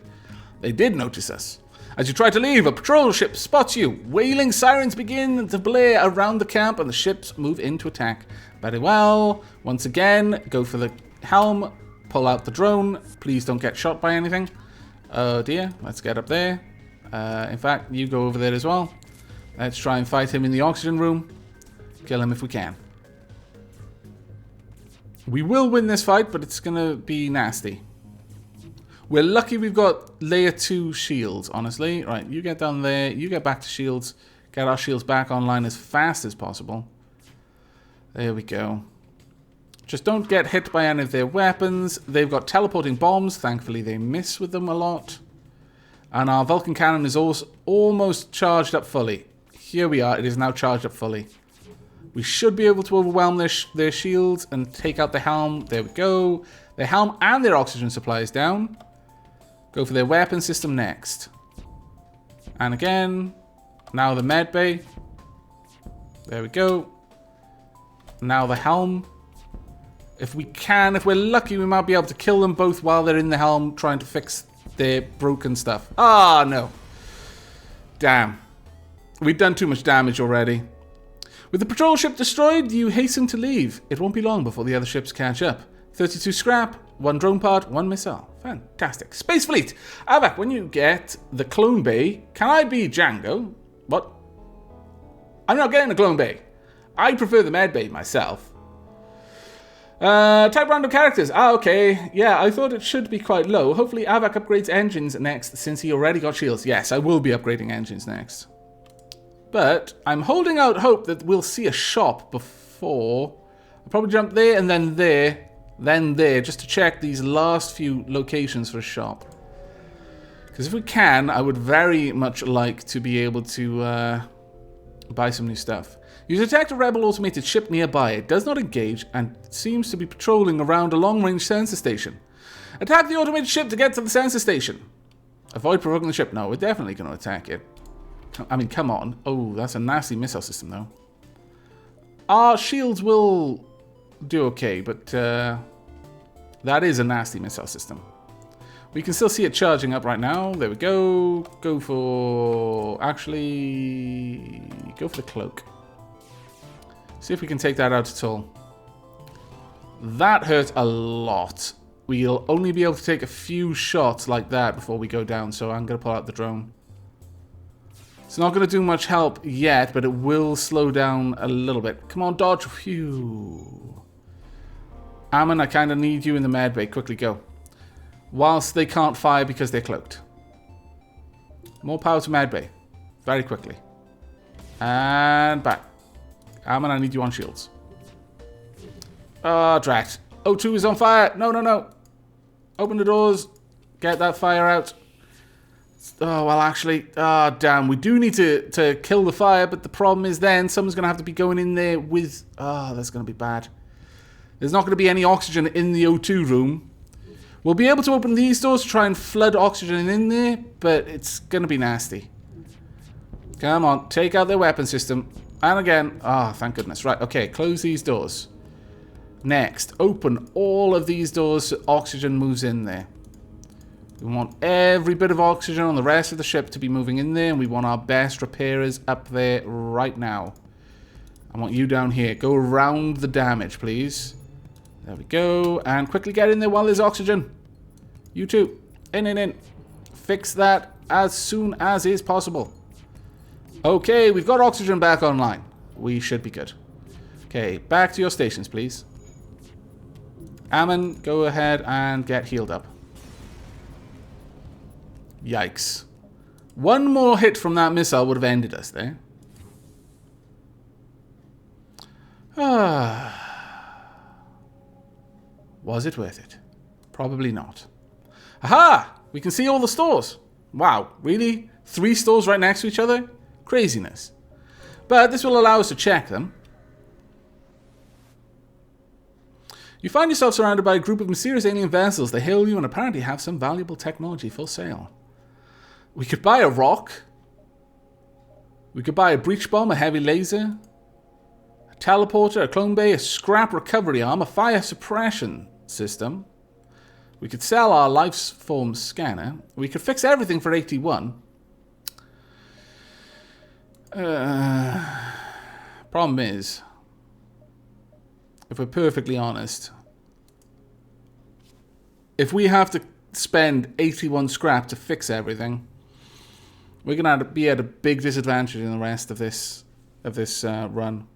They did notice us. As you try to leave, a patrol ship spots you. Wailing sirens begin to blare around the camp and the ships move into attack. Very well. Once again, go for the helm. Pull out the drone. Please don't get shot by anything. Oh dear. Let's get up there. In fact, you go over there as well. Let's try and fight him in the oxygen room. Kill him if we can. We will win this fight, but it's going to be nasty. We're lucky we've got layer 2 shields, honestly. Right, you get down there. You get back to shields. Get our shields back online as fast as possible. There we go. Just don't get hit by any of their weapons. They've got teleporting bombs. Thankfully, they miss with them a lot. And our Vulcan cannon is also almost charged up fully. Here we are. It is now charged up fully. We should be able to overwhelm their shields and take out the helm. There we go. Their helm and their oxygen supply is down. Go for their weapon system next. And again, now the med bay. There we go. Now the helm. If we can, if we're lucky, we might be able to kill them both while they're in the helm trying to fix their broken stuff. Ah, no. Damn. We've done too much damage already. With the patrol ship destroyed, you hasten to leave. It won't be long before the other ships catch up. 32 scrap, 1 drone part, 1 missile. Fantastic. Space Fleet! Avak, when you get the clone bay, can I be Django? What? I'm not getting the clone bay. I prefer the med bay myself. Type random characters. Ah, okay. Yeah, I thought it should be quite low. Hopefully Avak upgrades engines next since he already got shields. Yes, I will be upgrading engines next. But I'm holding out hope that we'll see a shop before. I'll probably jump there and then there, just to check these last few locations for a shop. Because if we can, I would very much like to be able to buy some new stuff. You detect a rebel automated ship nearby. It does not engage and seems to be patrolling around a long-range sensor station. Attack the automated ship to get to the sensor station. Avoid provoking the ship. No, we're definitely going to attack it. I mean, come on. Oh, that's a nasty missile system, though. Our shields will do okay, but that is a nasty missile system. We can still see it charging up right now. There we go. Go for... Actually... Go for the cloak. See if we can take that out at all. That hurt a lot. We'll only be able to take a few shots like that before we go down, so I'm going to pull out the drone. It's not going to do much help yet, but it will slow down a little bit. Come on, dodge. Phew. Ammon, I kind of need you in the med bay. Quickly go. Whilst they can't fire because they're cloaked. More power to med bay. Very quickly. And back. Ammon, I need you on shields. Ah, drat. O2 is on fire. No, no, no. Open the doors. Get that fire out. Oh, well, actually, damn. We do need to kill the fire, but the problem is then someone's going to have to be going in there with... Oh, that's going to be bad. There's not going to be any oxygen in the O2 room. We'll be able to open these doors to try and flood oxygen in there, but it's going to be nasty. Come on, take out their weapon system. And again, thank goodness. Right, okay, close these doors. Next, open all of these doors so oxygen moves in there. We want every bit of oxygen on the rest of the ship to be moving in there, and we want our best repairers up there right now. I want you down here. Go around the damage, please. There we go. And quickly get in there while there's oxygen. You too. In. Fix that as soon as is possible. Okay, we've got oxygen back online. We should be good. Okay, back to your stations, please. Ammon, go ahead and get healed up. Yikes. One more hit from that missile would have ended us there. Was it worth it? Probably not. Aha! We can see all the stores. Wow, really? 3 stores right next to each other? Craziness. But this will allow us to check them. You find yourself surrounded by a group of mysterious alien vessels. They hail you and apparently have some valuable technology for sale. We could buy a rock. We could buy a breach bomb, a heavy laser, a teleporter, a clone bay, a scrap recovery arm, a fire suppression system. We could sell our life form scanner. We could fix everything for 81. Problem is, if we're perfectly honest, if we have to spend 81 scrap to fix everything, we're going to be at a big disadvantage in the rest of this run.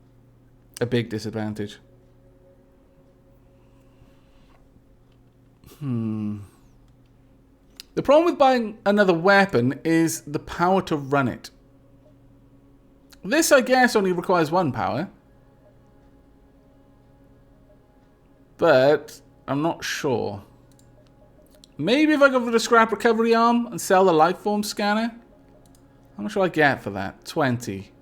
A big disadvantage. The problem with buying another weapon is the power to run it. This, I guess, only requires 1 power. But I'm not sure. Maybe if I go for the scrap recovery arm and sell the life form scanner. How much will I get for that? 20.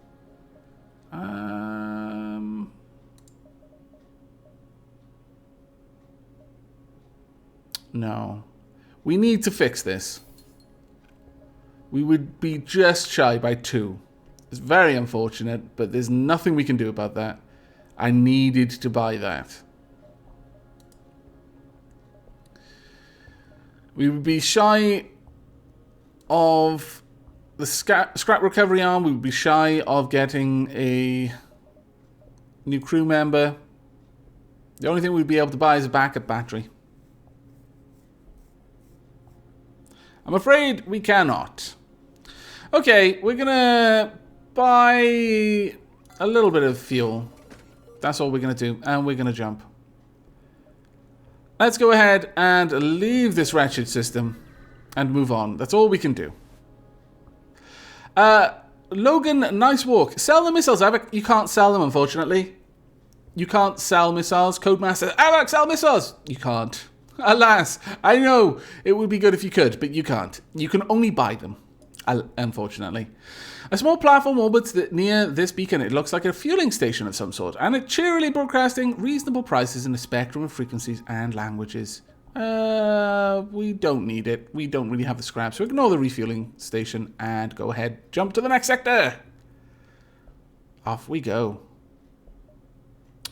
No. We need to fix this. We would be just shy by 2. It's very unfortunate, but there's nothing we can do about that. I needed to buy that. We would be shy of the scrap recovery arm. We would be shy of getting a new crew member. The only thing we'd be able to buy is a backup battery. I'm afraid we cannot. Okay, we're gonna buy a little bit of fuel. That's all we're gonna do, and we're gonna jump. Let's go ahead and leave this wretched system and move on. That's all we can do. Logan, nice walk. Sell the missiles, Avak. You can't sell them, unfortunately. You can't sell missiles. Codemaster, Avak, sell missiles. You can't. Alas, I know it would be good if you could, but you can't. You can only buy them, unfortunately. A small platform orbits near this beacon. It looks like a fueling station of some sort, and it's cheerily broadcasting reasonable prices in a spectrum of frequencies and languages. We don't need it. We don't really have the scrap, so ignore the refueling station and go ahead. Jump to the next sector. Off we go.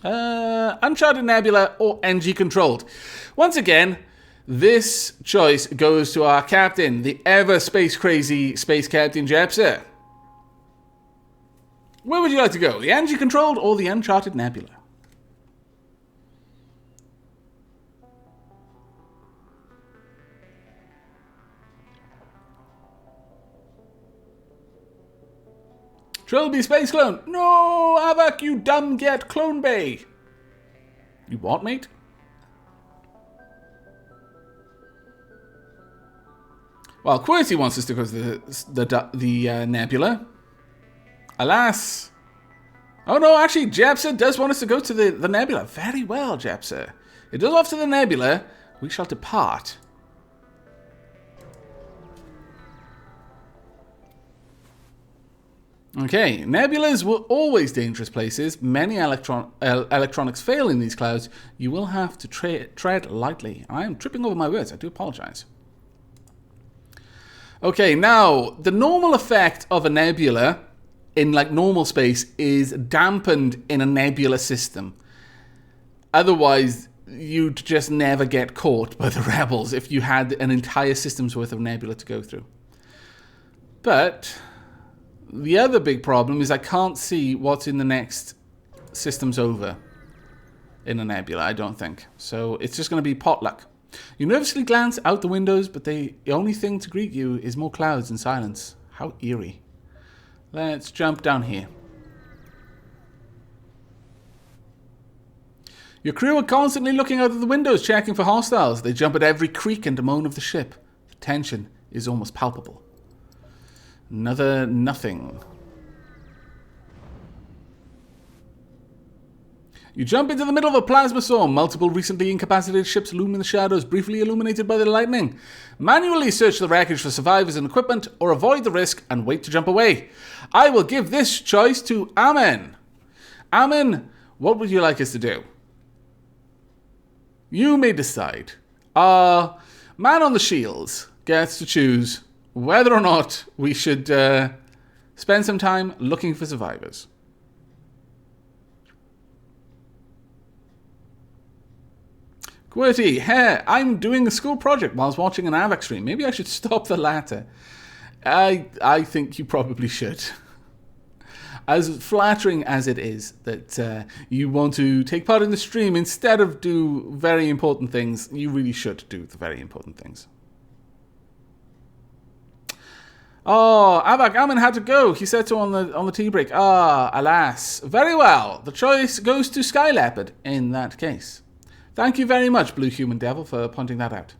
Uncharted Nebula or NG controlled. Once again, this choice goes to our captain, the ever space crazy space captain Jepser. Where would you like to go? The NG controlled or the Uncharted Nebula? Trilby Space Clone. No, Avak, you dumb get Clone Bay. You what, mate? Well, QWERTY wants us to go to the Nebula. Alas. Oh no, actually, Jepser does want us to go to the Nebula. Very well, Jepser. It does off to the Nebula. We shall depart. Okay, nebulas were always dangerous places. Many electronics fail in these clouds. You will have to tread lightly. I am tripping over my words. I do apologize. Okay, now, the normal effect of a nebula in like normal space is dampened in a nebula system. Otherwise, you'd just never get caught by the rebels if you had an entire system's worth of nebula to go through. But the other big problem is I can't see what's in the next systems over in a nebula, I don't think. So it's just going to be potluck. You nervously glance out the windows, but the only thing to greet you is more clouds and silence. How eerie. Let's jump down here. Your crew are constantly looking out of the windows, checking for hostiles. They jump at every creak and moan of the ship. The tension is almost palpable. Another nothing. You jump into the middle of a plasma storm. Multiple recently incapacitated ships loom in the shadows, briefly illuminated by the lightning. Manually search the wreckage for survivors and equipment, or avoid the risk and wait to jump away. I will give this choice to Amen. Amen, what would you like us to do? You may decide. Man on the shields gets to choose whether or not we should spend some time looking for survivors. QWERTY, hey, I'm doing a school project whilst watching an AVAC stream. Maybe I should stop the latter. I think you probably should. As flattering as it is that you want to take part in the stream instead of do very important things, you really should do the very important things. Oh, AVAC, Amin had to go. He said so on the tea break. Ah, alas. Very well. The choice goes to Sky Leopard in that case. Thank you very much, Blue Human Devil, for pointing that out.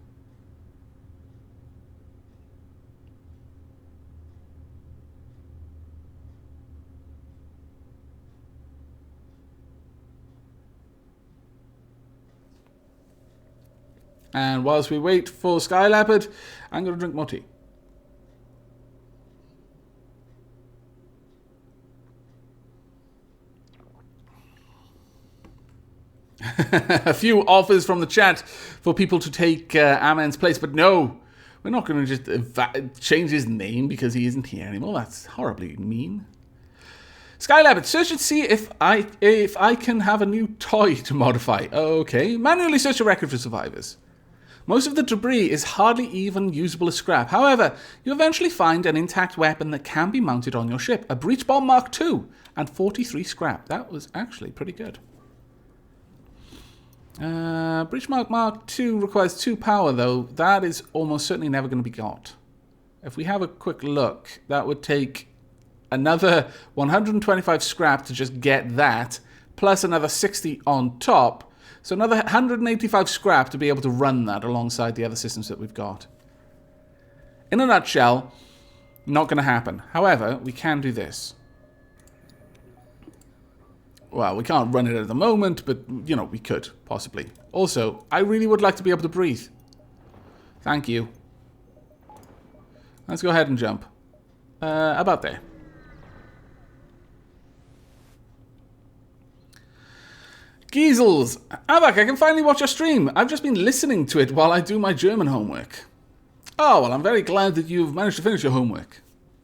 And whilst we wait for Sky Leopard, I'm going to drink more tea. A few offers from the chat for people to take Amen's place, but no, we're not going to just change his name because he isn't here anymore. That's horribly mean. Sky Leopard, search and see if I can have a new toy to modify. Okay, manually search a record for survivors. Most of the debris is hardly even usable as scrap. However, you eventually find an intact weapon that can be mounted on your ship. A breach bomb Mark II and 43 scrap. That was actually pretty good. Breach Mark II requires 2 power, though. That is almost certainly never going to be got. If we have a quick look, that would take another 125 scrap to just get that, plus another 60 on top. So another 185 scrap to be able to run that alongside the other systems that we've got. In a nutshell, not going to happen. However, we can do this. Well, we can't run it at the moment, but, you know, we could, possibly. Also, I really would like to be able to breathe. Thank you. Let's go ahead and jump. About there. Giesels! AVAC, I can finally watch your stream. I've just been listening to it while I do my German homework. Oh, well, I'm very glad that you've managed to finish your homework.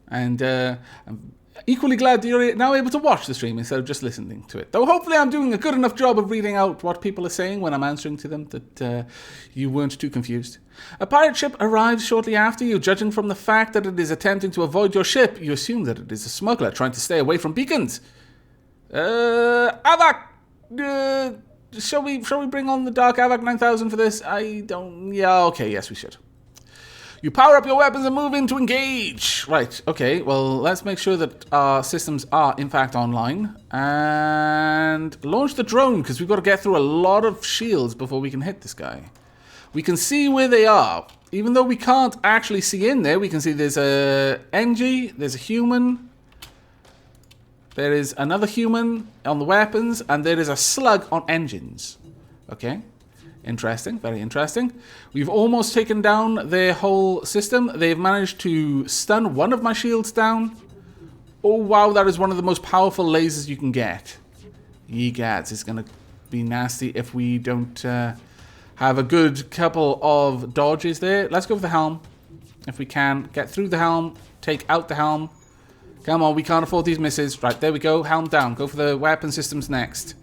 And I'm equally glad that you're now able to watch the stream instead of just listening to it. Though hopefully I'm doing a good enough job of reading out what people are saying when I'm answering to them that you weren't too confused. A pirate ship arrives shortly after you. Judging from the fact that it is attempting to avoid your ship, you assume that it is a smuggler trying to stay away from beacons. AVAC! Shall we bring on the Dark AVAC 9000 for this? Yeah, okay, yes we should. You power up your weapons and move in to engage. Right, okay, well, let's make sure that our systems are, in fact, online. And launch the drone, because we've got to get through a lot of shields before we can hit this guy. We can see where they are. Even though we can't actually see in there, we can see there's a NG, there's a human, there is another human on the weapons, and there is a slug on engines. Okay. Interesting, very interesting. We've almost taken down their whole system. They've managed to stun one of my shields down. Oh, wow, that is one of the most powerful lasers you can get. Ye gads, it's going to be nasty if we don't have a good couple of dodges there. Let's go for the helm. If we can, get through the helm, take out the helm. Come on, we can't afford these misses. Right, there we go, helm down. Go for the weapon systems next.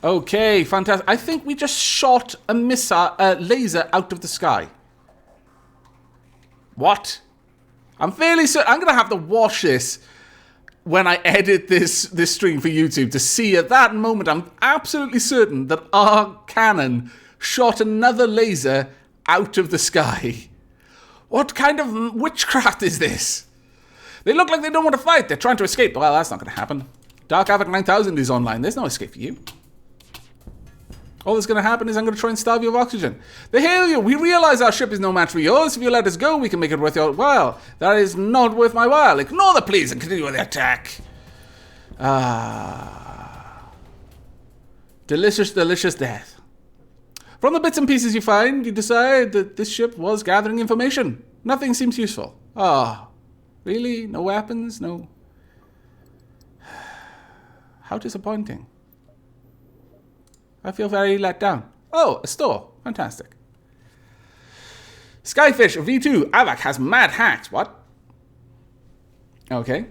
Okay, fantastic. I think we just shot a laser out of the sky. What? I'm fairly certain. I'm going to have to watch this when I edit this stream for YouTube to see at that moment. I'm absolutely certain that our cannon shot another laser out of the sky. What kind of witchcraft is this? They look like they don't want to fight. They're trying to escape. Well, that's not going to happen. Dark AVAC 9000 is online. There's no escape for you. All that's going to happen is I'm going to try and starve you of oxygen. The hell you! We realize our ship is no match for yours. If you let us go, we can make it worth your while. That is not worth my while. Ignore the pleas and continue with the attack. Delicious, delicious death. From the bits and pieces you find, you decide that this ship was gathering information. Nothing seems useful. Really? No weapons? No... How disappointing. I feel very let down. Oh, a store. Fantastic. Skyfish V2. AVAC has mad hacks. What? Okay.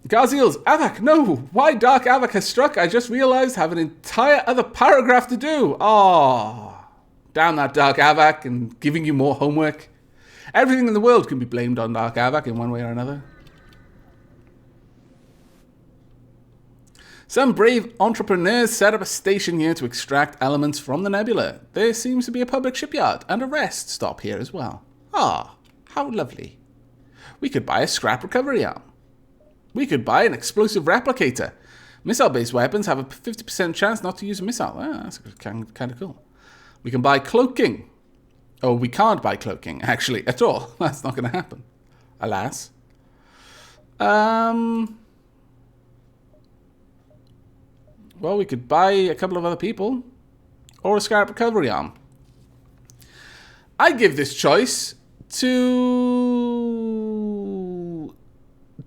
Garziels. AVAC, no. Why Dark AVAC has struck, I just realized have an entire other paragraph to do. Oh, Damn that Dark Havoc and giving you more homework. Everything in the world can be blamed on Dark Havoc in one way or another. Some brave entrepreneurs set up a station here to extract elements from the nebula. There seems to be a public shipyard and a rest stop here as well. Ah, how lovely. We could buy a scrap recovery arm. We could buy an explosive replicator. Missile-based weapons have a 50% chance not to use a missile. Ah, that's kind of cool. We can buy cloaking. Oh, we can't buy cloaking, actually, at all. That's not going to happen. Alas. Well, we could buy a couple of other people. Or a scrap recovery arm. I'd give this choice to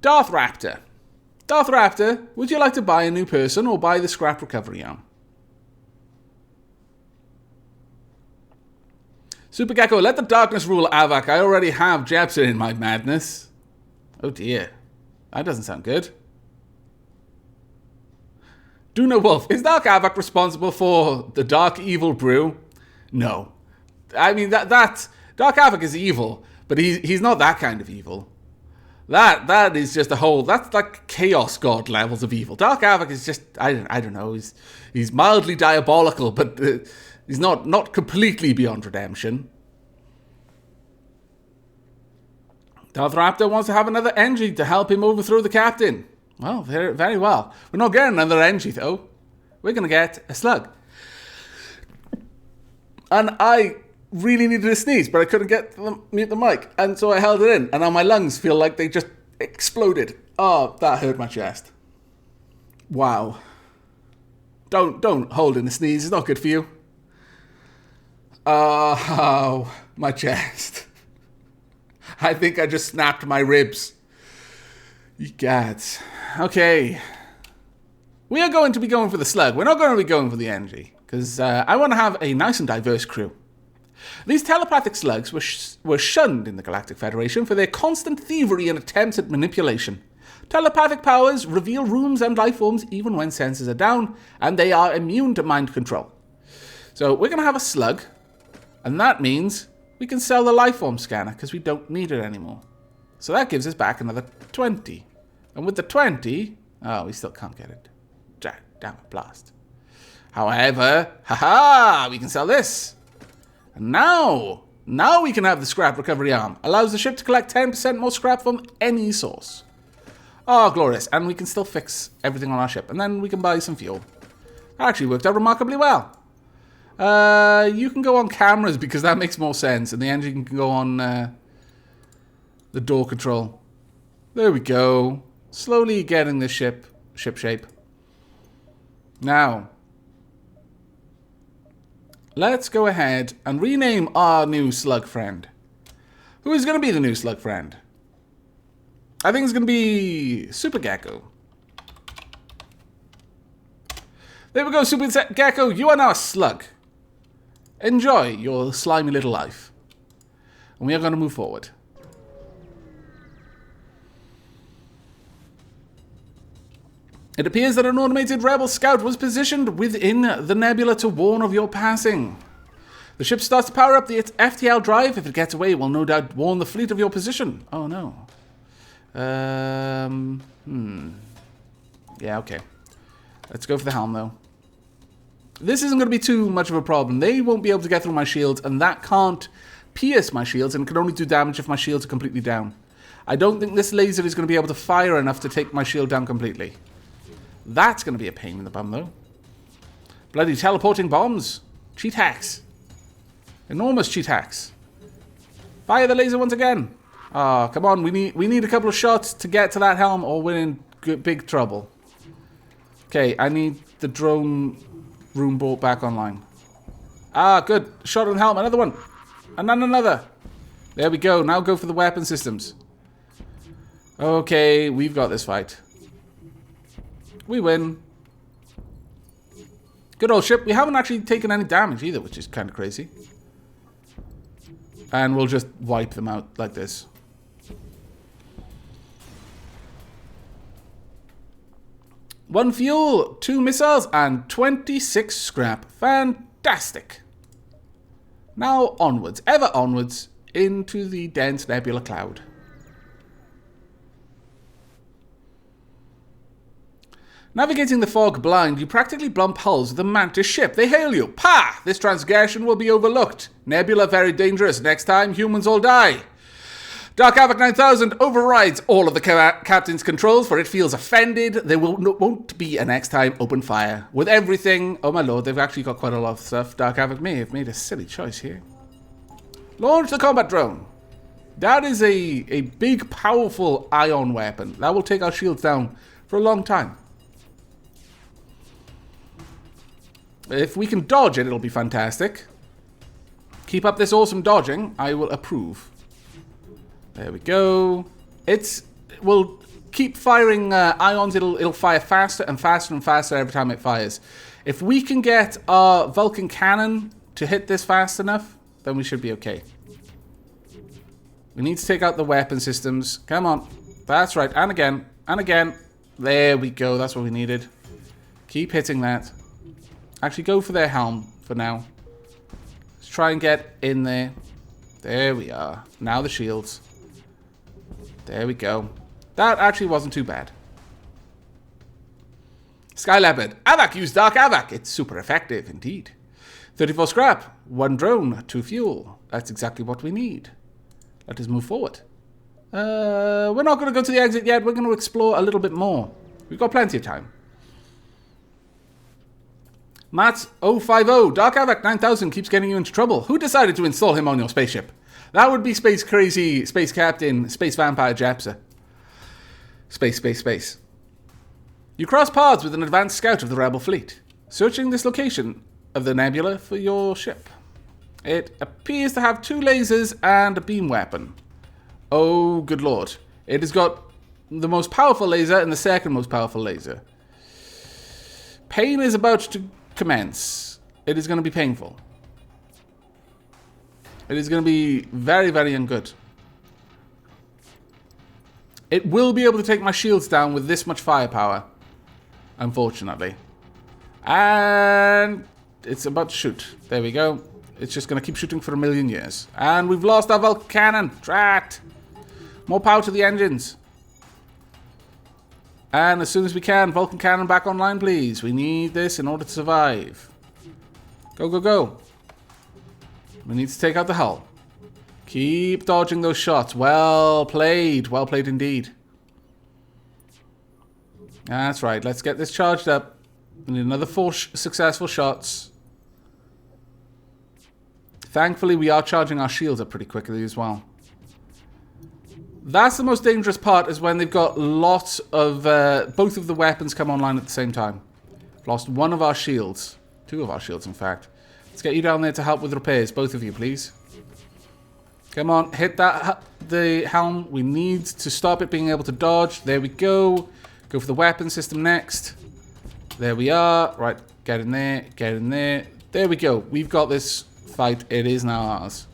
Darth Raptor. Darth Raptor, would you like to buy a new person or buy the scrap recovery arm? Super Gecko, let the darkness rule, Avak. I already have Jepson in my madness. Oh dear. That doesn't sound good. Duna Wolf, is Dark Havoc responsible for the Dark Evil Brew? No. I mean, that Dark Havoc is evil, but he's not that kind of evil. That is just a whole, that's like Chaos God levels of evil. Dark Havoc is just, I don't know, he's mildly diabolical, but he's not completely beyond redemption. Darth Raptor wants to have another Engie to help him overthrow the captain. Well, very, very well. We're not getting another Engie, though. We're going to get a slug. And I really needed a sneeze, but I couldn't mute the mic. And so I held it in. And now my lungs feel like they just exploded. Oh, that hurt my chest. Wow. Don't hold in a sneeze. It's not good for you. Oh, my chest. I think I just snapped my ribs. Gads. Okay. We are going to be going for the slug. We're not going to be going for the Engie. Because I want to have a nice and diverse crew. These telepathic slugs were shunned in the Galactic Federation for their constant thievery and attempts at manipulation. Telepathic powers reveal rooms and life forms even when sensors are down, and they are immune to mind control. So we're going to have a slug, and that means we can sell the life form scanner because we don't need it anymore. So that gives us back another 20. And with the 20, oh, we still can't get it. Damn it, blast. However, haha, we can sell this. And now we can have the scrap recovery arm. Allows the ship to collect 10% more scrap from any source. Oh, glorious. And we can still fix everything on our ship. And then we can buy some fuel. That actually worked out remarkably well. You can go on cameras because that makes more sense. And the engine can go on the door control. There we go. Slowly getting the ship shape. Now, let's go ahead and rename our new slug friend. Who is going to be the new slug friend? I think it's going to be Super Gecko. There we go, Super Gecko. You are now a slug. Enjoy your slimy little life. And we are going to move forward. It appears that an automated rebel scout was positioned within the nebula to warn of your passing. The ship starts to power up the FTL drive. If it gets away, it will no doubt warn the fleet of your position. Oh no. Yeah, okay. Let's go for the helm though. This isn't going to be too much of a problem. They won't be able to get through my shields, and that can't pierce my shields, and can only do damage if my shields are completely down. I don't think this laser is going to be able to fire enough to take my shield down completely. That's going to be a pain in the bum, though. Bloody teleporting bombs. Cheat hacks. Enormous cheat hacks. Fire the laser once again. Ah, come on. We need a couple of shots to get to that helm, or we're in big trouble. Okay, I need the drone room brought back online. Ah, good. Shot on the helm. Another one. And then another. There we go. Now go for the weapon systems. Okay, we've got this fight. We win. Good old ship. We haven't actually taken any damage either, which is kind of crazy. And we'll just wipe them out like this. One fuel, 2 missiles, and 26 scrap. Fantastic. Now onwards, ever onwards, into the dense nebula cloud. Navigating the fog blind, you practically bump hulls of the Mantis ship. They hail you. Pah! This transgression will be overlooked. Nebula very dangerous. Next time, humans all die. Dark Havoc 9000 overrides all of the captain's controls, for it feels offended. There won't be a next time. Open fire. With everything... Oh my lord, they've actually got quite a lot of stuff. Dark Havoc may have made a silly choice here. Launch the combat drone. That is a big, powerful ion weapon. That will take our shields down for a long time. If we can dodge it, it'll be fantastic. Keep up this awesome dodging. I will approve. There we go. Will keep firing ions. It'll fire faster and faster and faster every time it fires. If we can get our Vulcan cannon to hit this fast enough, then we should be okay. We need to take out the weapon systems. Come on. That's right. And again. And again. There we go. That's what we needed. Keep hitting that. Actually, go for their helm for now. Let's try and get in there. There we are. Now the shields. There we go. That actually wasn't too bad. Sky Leopard. Avac, use Dark Avac. It's super effective indeed. 34 scrap. 1 drone. 2 fuel. That's exactly what we need. Let us move forward. We're not going to go to the exit yet. We're going to explore a little bit more. We've got plenty of time. Matt 050, Dark Havoc 9000 keeps getting you into trouble. Who decided to install him on your spaceship? That would be Space Crazy, Space Captain, Space Vampire Japsa. Space. You cross paths with an advanced scout of the Rebel fleet, searching this location of the nebula for your ship. It appears to have 2 lasers and a beam weapon. Oh, good lord. It has got the most powerful laser and the second most powerful laser. Pain is about to commence. It is going to be painful. It is going to be very, very ungood. It will be able to take my shields down with this much firepower, unfortunately. And it's about to shoot. There we go. It's just going to keep shooting for a million years. And we've lost our Vulcan cannon. Drat. More power to the engines. And as soon as we can, Vulcan cannon back online, please. We need this in order to survive. Go, go, go. We need to take out the hull. Keep dodging those shots. Well played. Well played indeed. That's right. Let's get this charged up. We need another 4 successful shots. Thankfully, we are charging our shields up pretty quickly as well. That's the most dangerous part, is when they've got lots of... both of the weapons come online at the same time. We've lost 1 of our shields. 2 of our shields, in fact. Let's get you down there to help with repairs. Both of you, please. Come on, hit the helm. We need to stop it being able to dodge. There we go. Go for the weapon system next. There we are. Right, get in there. Get in there. There we go. We've got this fight. It is now ours.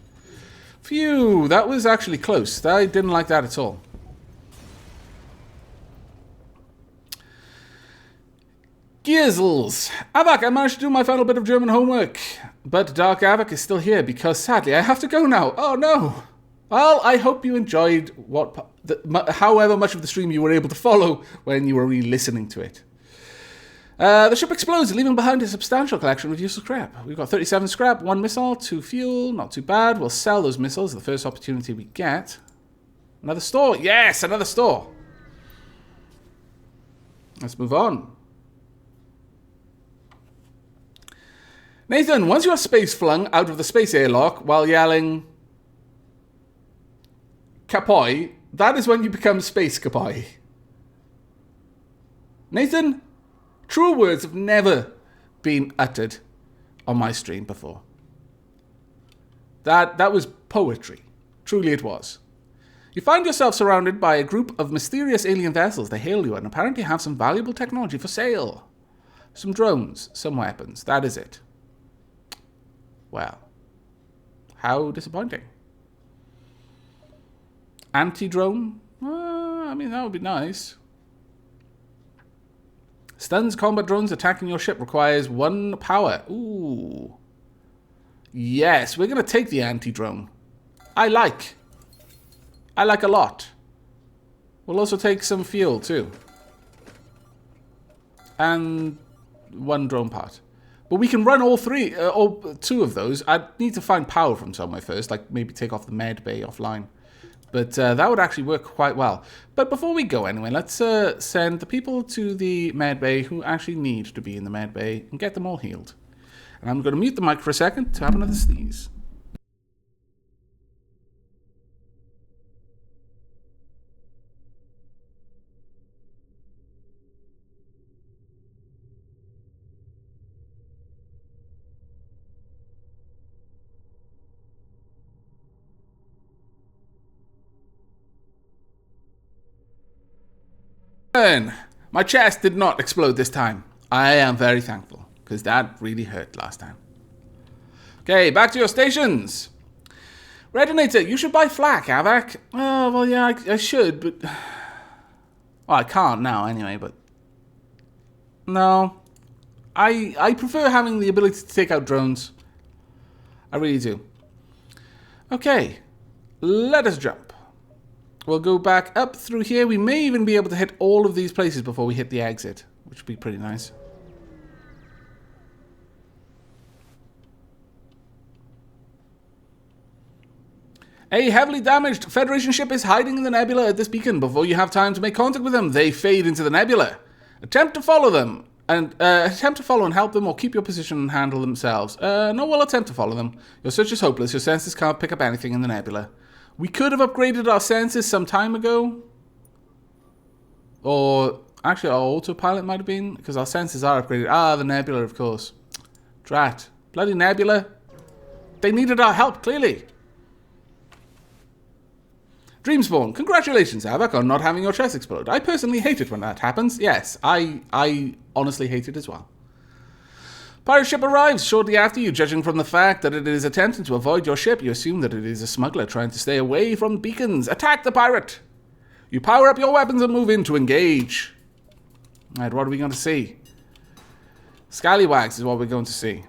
Phew, that was actually close. I didn't like that at all. Gizzles. Avac, I managed to do my final bit of German homework. But Dark Avac is still here because sadly I have to go now. Oh no. Well, I hope you enjoyed however much of the stream you were able to follow when you were re-listening to it. The ship explodes, leaving behind a substantial collection of useless scrap. We've got 37 scrap, 1 missile, 2 fuel. Not too bad. We'll sell those missiles the first opportunity we get. Another store. Yes, another store. Let's move on. Nathan, once you are space flung out of the space airlock while yelling Kapoi, that is when you become Space Kapoi. Nathan, true words have never been uttered on my stream before. That was poetry. Truly it was. You find yourself surrounded by a group of mysterious alien vessels. They hail you and apparently have some valuable technology for sale. Some drones, some weapons. That is it. Well, how disappointing. Anti-drone? I mean, that would be nice. Stuns combat drones attacking your ship requires 1 power. Ooh. Yes, we're going to take the anti-drone. I like a lot. We'll also take some fuel too. And one drone part. But we can run all three, or two of those. I need to find power from somewhere first, like maybe take off the med bay offline. But that would actually work quite well. But before we go anyway, let's send the people to the med bay who actually need to be in the med bay and get them all healed. And I'm going to mute the mic for a second to have another sneeze. My chest did not explode this time. I am very thankful, because that really hurt last time. Okay, back to your stations. Redenator, you should buy flak, Avak. Oh, well, yeah, I should, but... Well, I can't now anyway, but... No. I prefer having the ability to take out drones. I really do. Okay, let us jump. We'll go back up through here. We may even be able to hit all of these places before we hit the exit, which would be pretty nice. A heavily damaged Federation ship is hiding in the nebula at this beacon. Before you have time to make contact with them, they fade into the nebula. Attempt to follow them, and help them, or keep your position and handle themselves. No, we'll attempt to follow them. Your search is hopeless. Your senses can't pick up anything in the nebula. We could have upgraded our senses some time ago. Or, actually, our autopilot might have been, because our senses are upgraded. Ah, the nebula, of course. Drat. Bloody nebula. They needed our help, clearly. Dreamspawn, congratulations, Avak, on not having your chest explode. I personally hate it when that happens. Yes, I honestly hate it as well. Pirate ship arrives shortly after you. Judging from the fact that it is attempting to avoid your ship, you assume that it is a smuggler trying to stay away from beacons. Attack the pirate! You power up your weapons and move in to engage. Alright, what are we going to see? Scallywags is what we're going to see.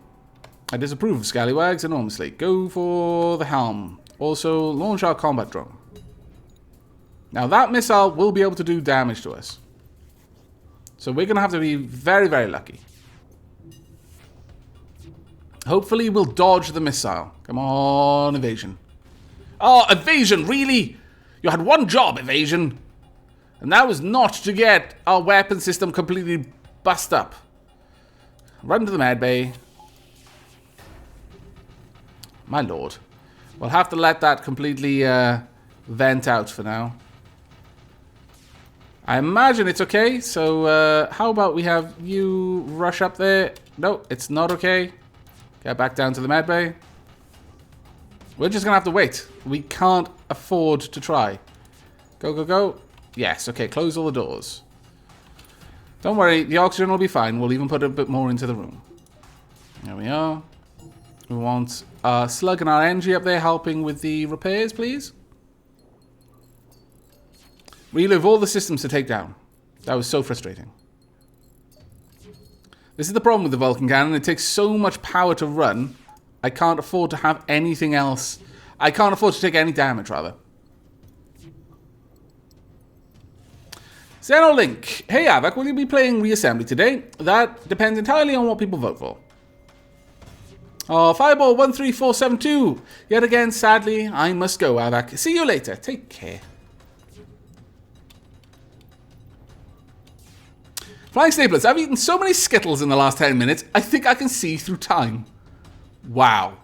I disapprove of scallywags enormously. Go for the helm. Also, launch our combat drone. Now that missile will be able to do damage to us. So we're going to have to be very, very lucky. Hopefully we'll dodge the missile. Come on, evasion. Oh, evasion, really? You had one job, evasion. And that was not to get our weapon system completely bust up. Run to the med bay. My lord. We'll have to let that completely vent out for now. I imagine it's okay, so how about we have you rush up there? No, it's not okay. Get back down to the med bay. We're just going to have to wait. We can't afford to try. Go, go, go. Yes, okay, close all the doors. Don't worry, the oxygen will be fine. We'll even put a bit more into the room. There we are. We want Slug and our NG up there helping with the repairs, please. Relive all the systems to take down. That was so frustrating. This is the problem with the Vulcan cannon. It takes so much power to run. I can't afford to have anything else. I can't afford to take any damage, rather. Xenolink. Hey, Avak, will you be playing Reassembly today? That depends entirely on what people vote for. Oh, Fireball 13472. Yet again, sadly, I must go, Avak. See you later. Take care. Flying Staplers, I've eaten so many Skittles in the last 10 minutes, I think I can see through time. Wow.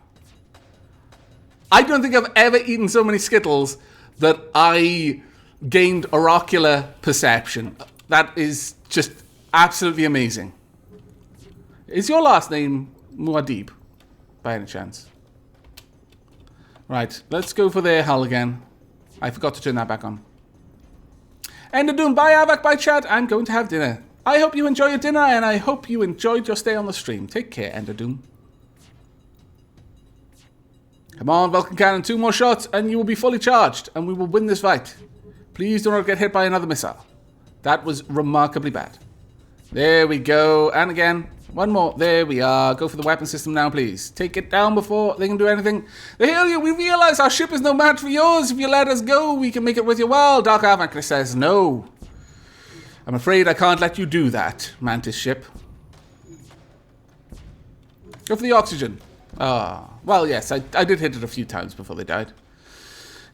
I don't think I've ever eaten so many Skittles that I gained oracular perception. That is just absolutely amazing. Is your last name Muad'Dib, by any chance? Right, let's go for their hull again. I forgot to turn that back on. End of Doom, bye Avak, bye chat, I'm going to have dinner. I hope you enjoy your dinner, and I hope you enjoyed your stay on the stream. Take care, Ender Doom. Come on, Vulcan Cannon, 2 more shots, and you will be fully charged, and we will win this fight. Please do not get hit by another missile. That was remarkably bad. There we go, and again. One more. There we are. Go for the weapon system now, please. Take it down before they can do anything. They hail you. We realize our ship is no match for yours. If you let us go, we can make it with you well. Dark Havoc says no. I'm afraid I can't let you do that, Mantis ship. Go for the oxygen. Ah, well, yes, I did hit it a few times before they died.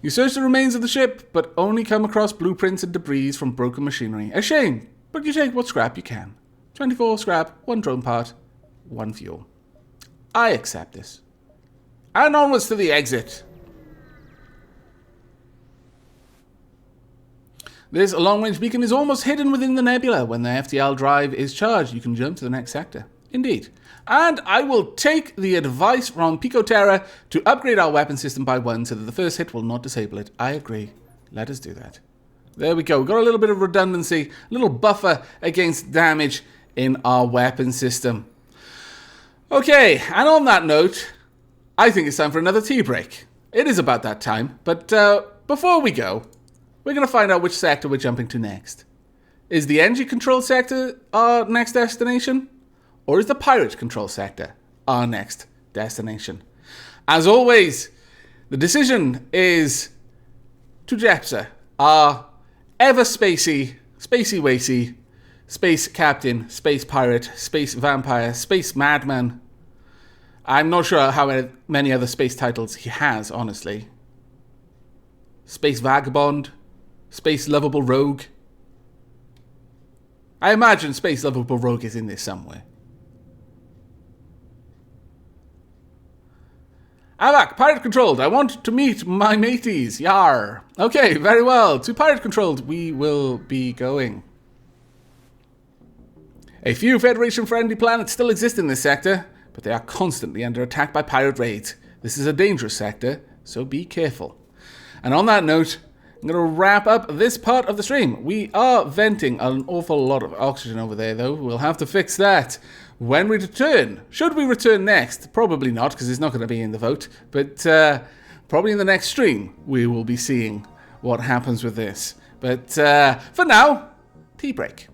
You search the remains of the ship, but only come across blueprints and debris from broken machinery. A shame, but you take what scrap you can. 24 scrap, 1 drone part, 1 fuel. I accept this. And onwards to the exit. This long-range beacon is almost hidden within the nebula. When the FTL drive is charged, you can jump to the next sector. Indeed. And I will take the advice from Picoterra to upgrade our weapon system by 1 so that the first hit will not disable it. I agree. Let us do that. There we go. We've got a little bit of redundancy, a little buffer against damage in our weapon system. Okay, and on that note, I think it's time for another tea break. It is about that time, but before we go, we're going to find out which sector we're jumping to next. Is the energy control sector our next destination? Or is the pirate control sector our next destination? As always, the decision is to Jepsa, our ever-spacey, spacey-wacy, space captain, space pirate, space vampire, space madman. I'm not sure how many other space titles he has, honestly. Space vagabond, space lovable rogue. I imagine space lovable rogue is in this somewhere. Avak, pirate controlled. I want to meet my mateys. Yar. Okay, very well. To pirate controlled, we will be going. A few Federation-friendly planets still exist in this sector, but they are constantly under attack by pirate raids. This is a dangerous sector, so be careful. And on that note, I'm going to wrap up this part of the stream. We are venting an awful lot of oxygen over there, though. We'll have to fix that when we return. Should we return next? Probably not, because it's not going to be in the vote. But probably in the next stream, we will be seeing what happens with this. But for now, tea break.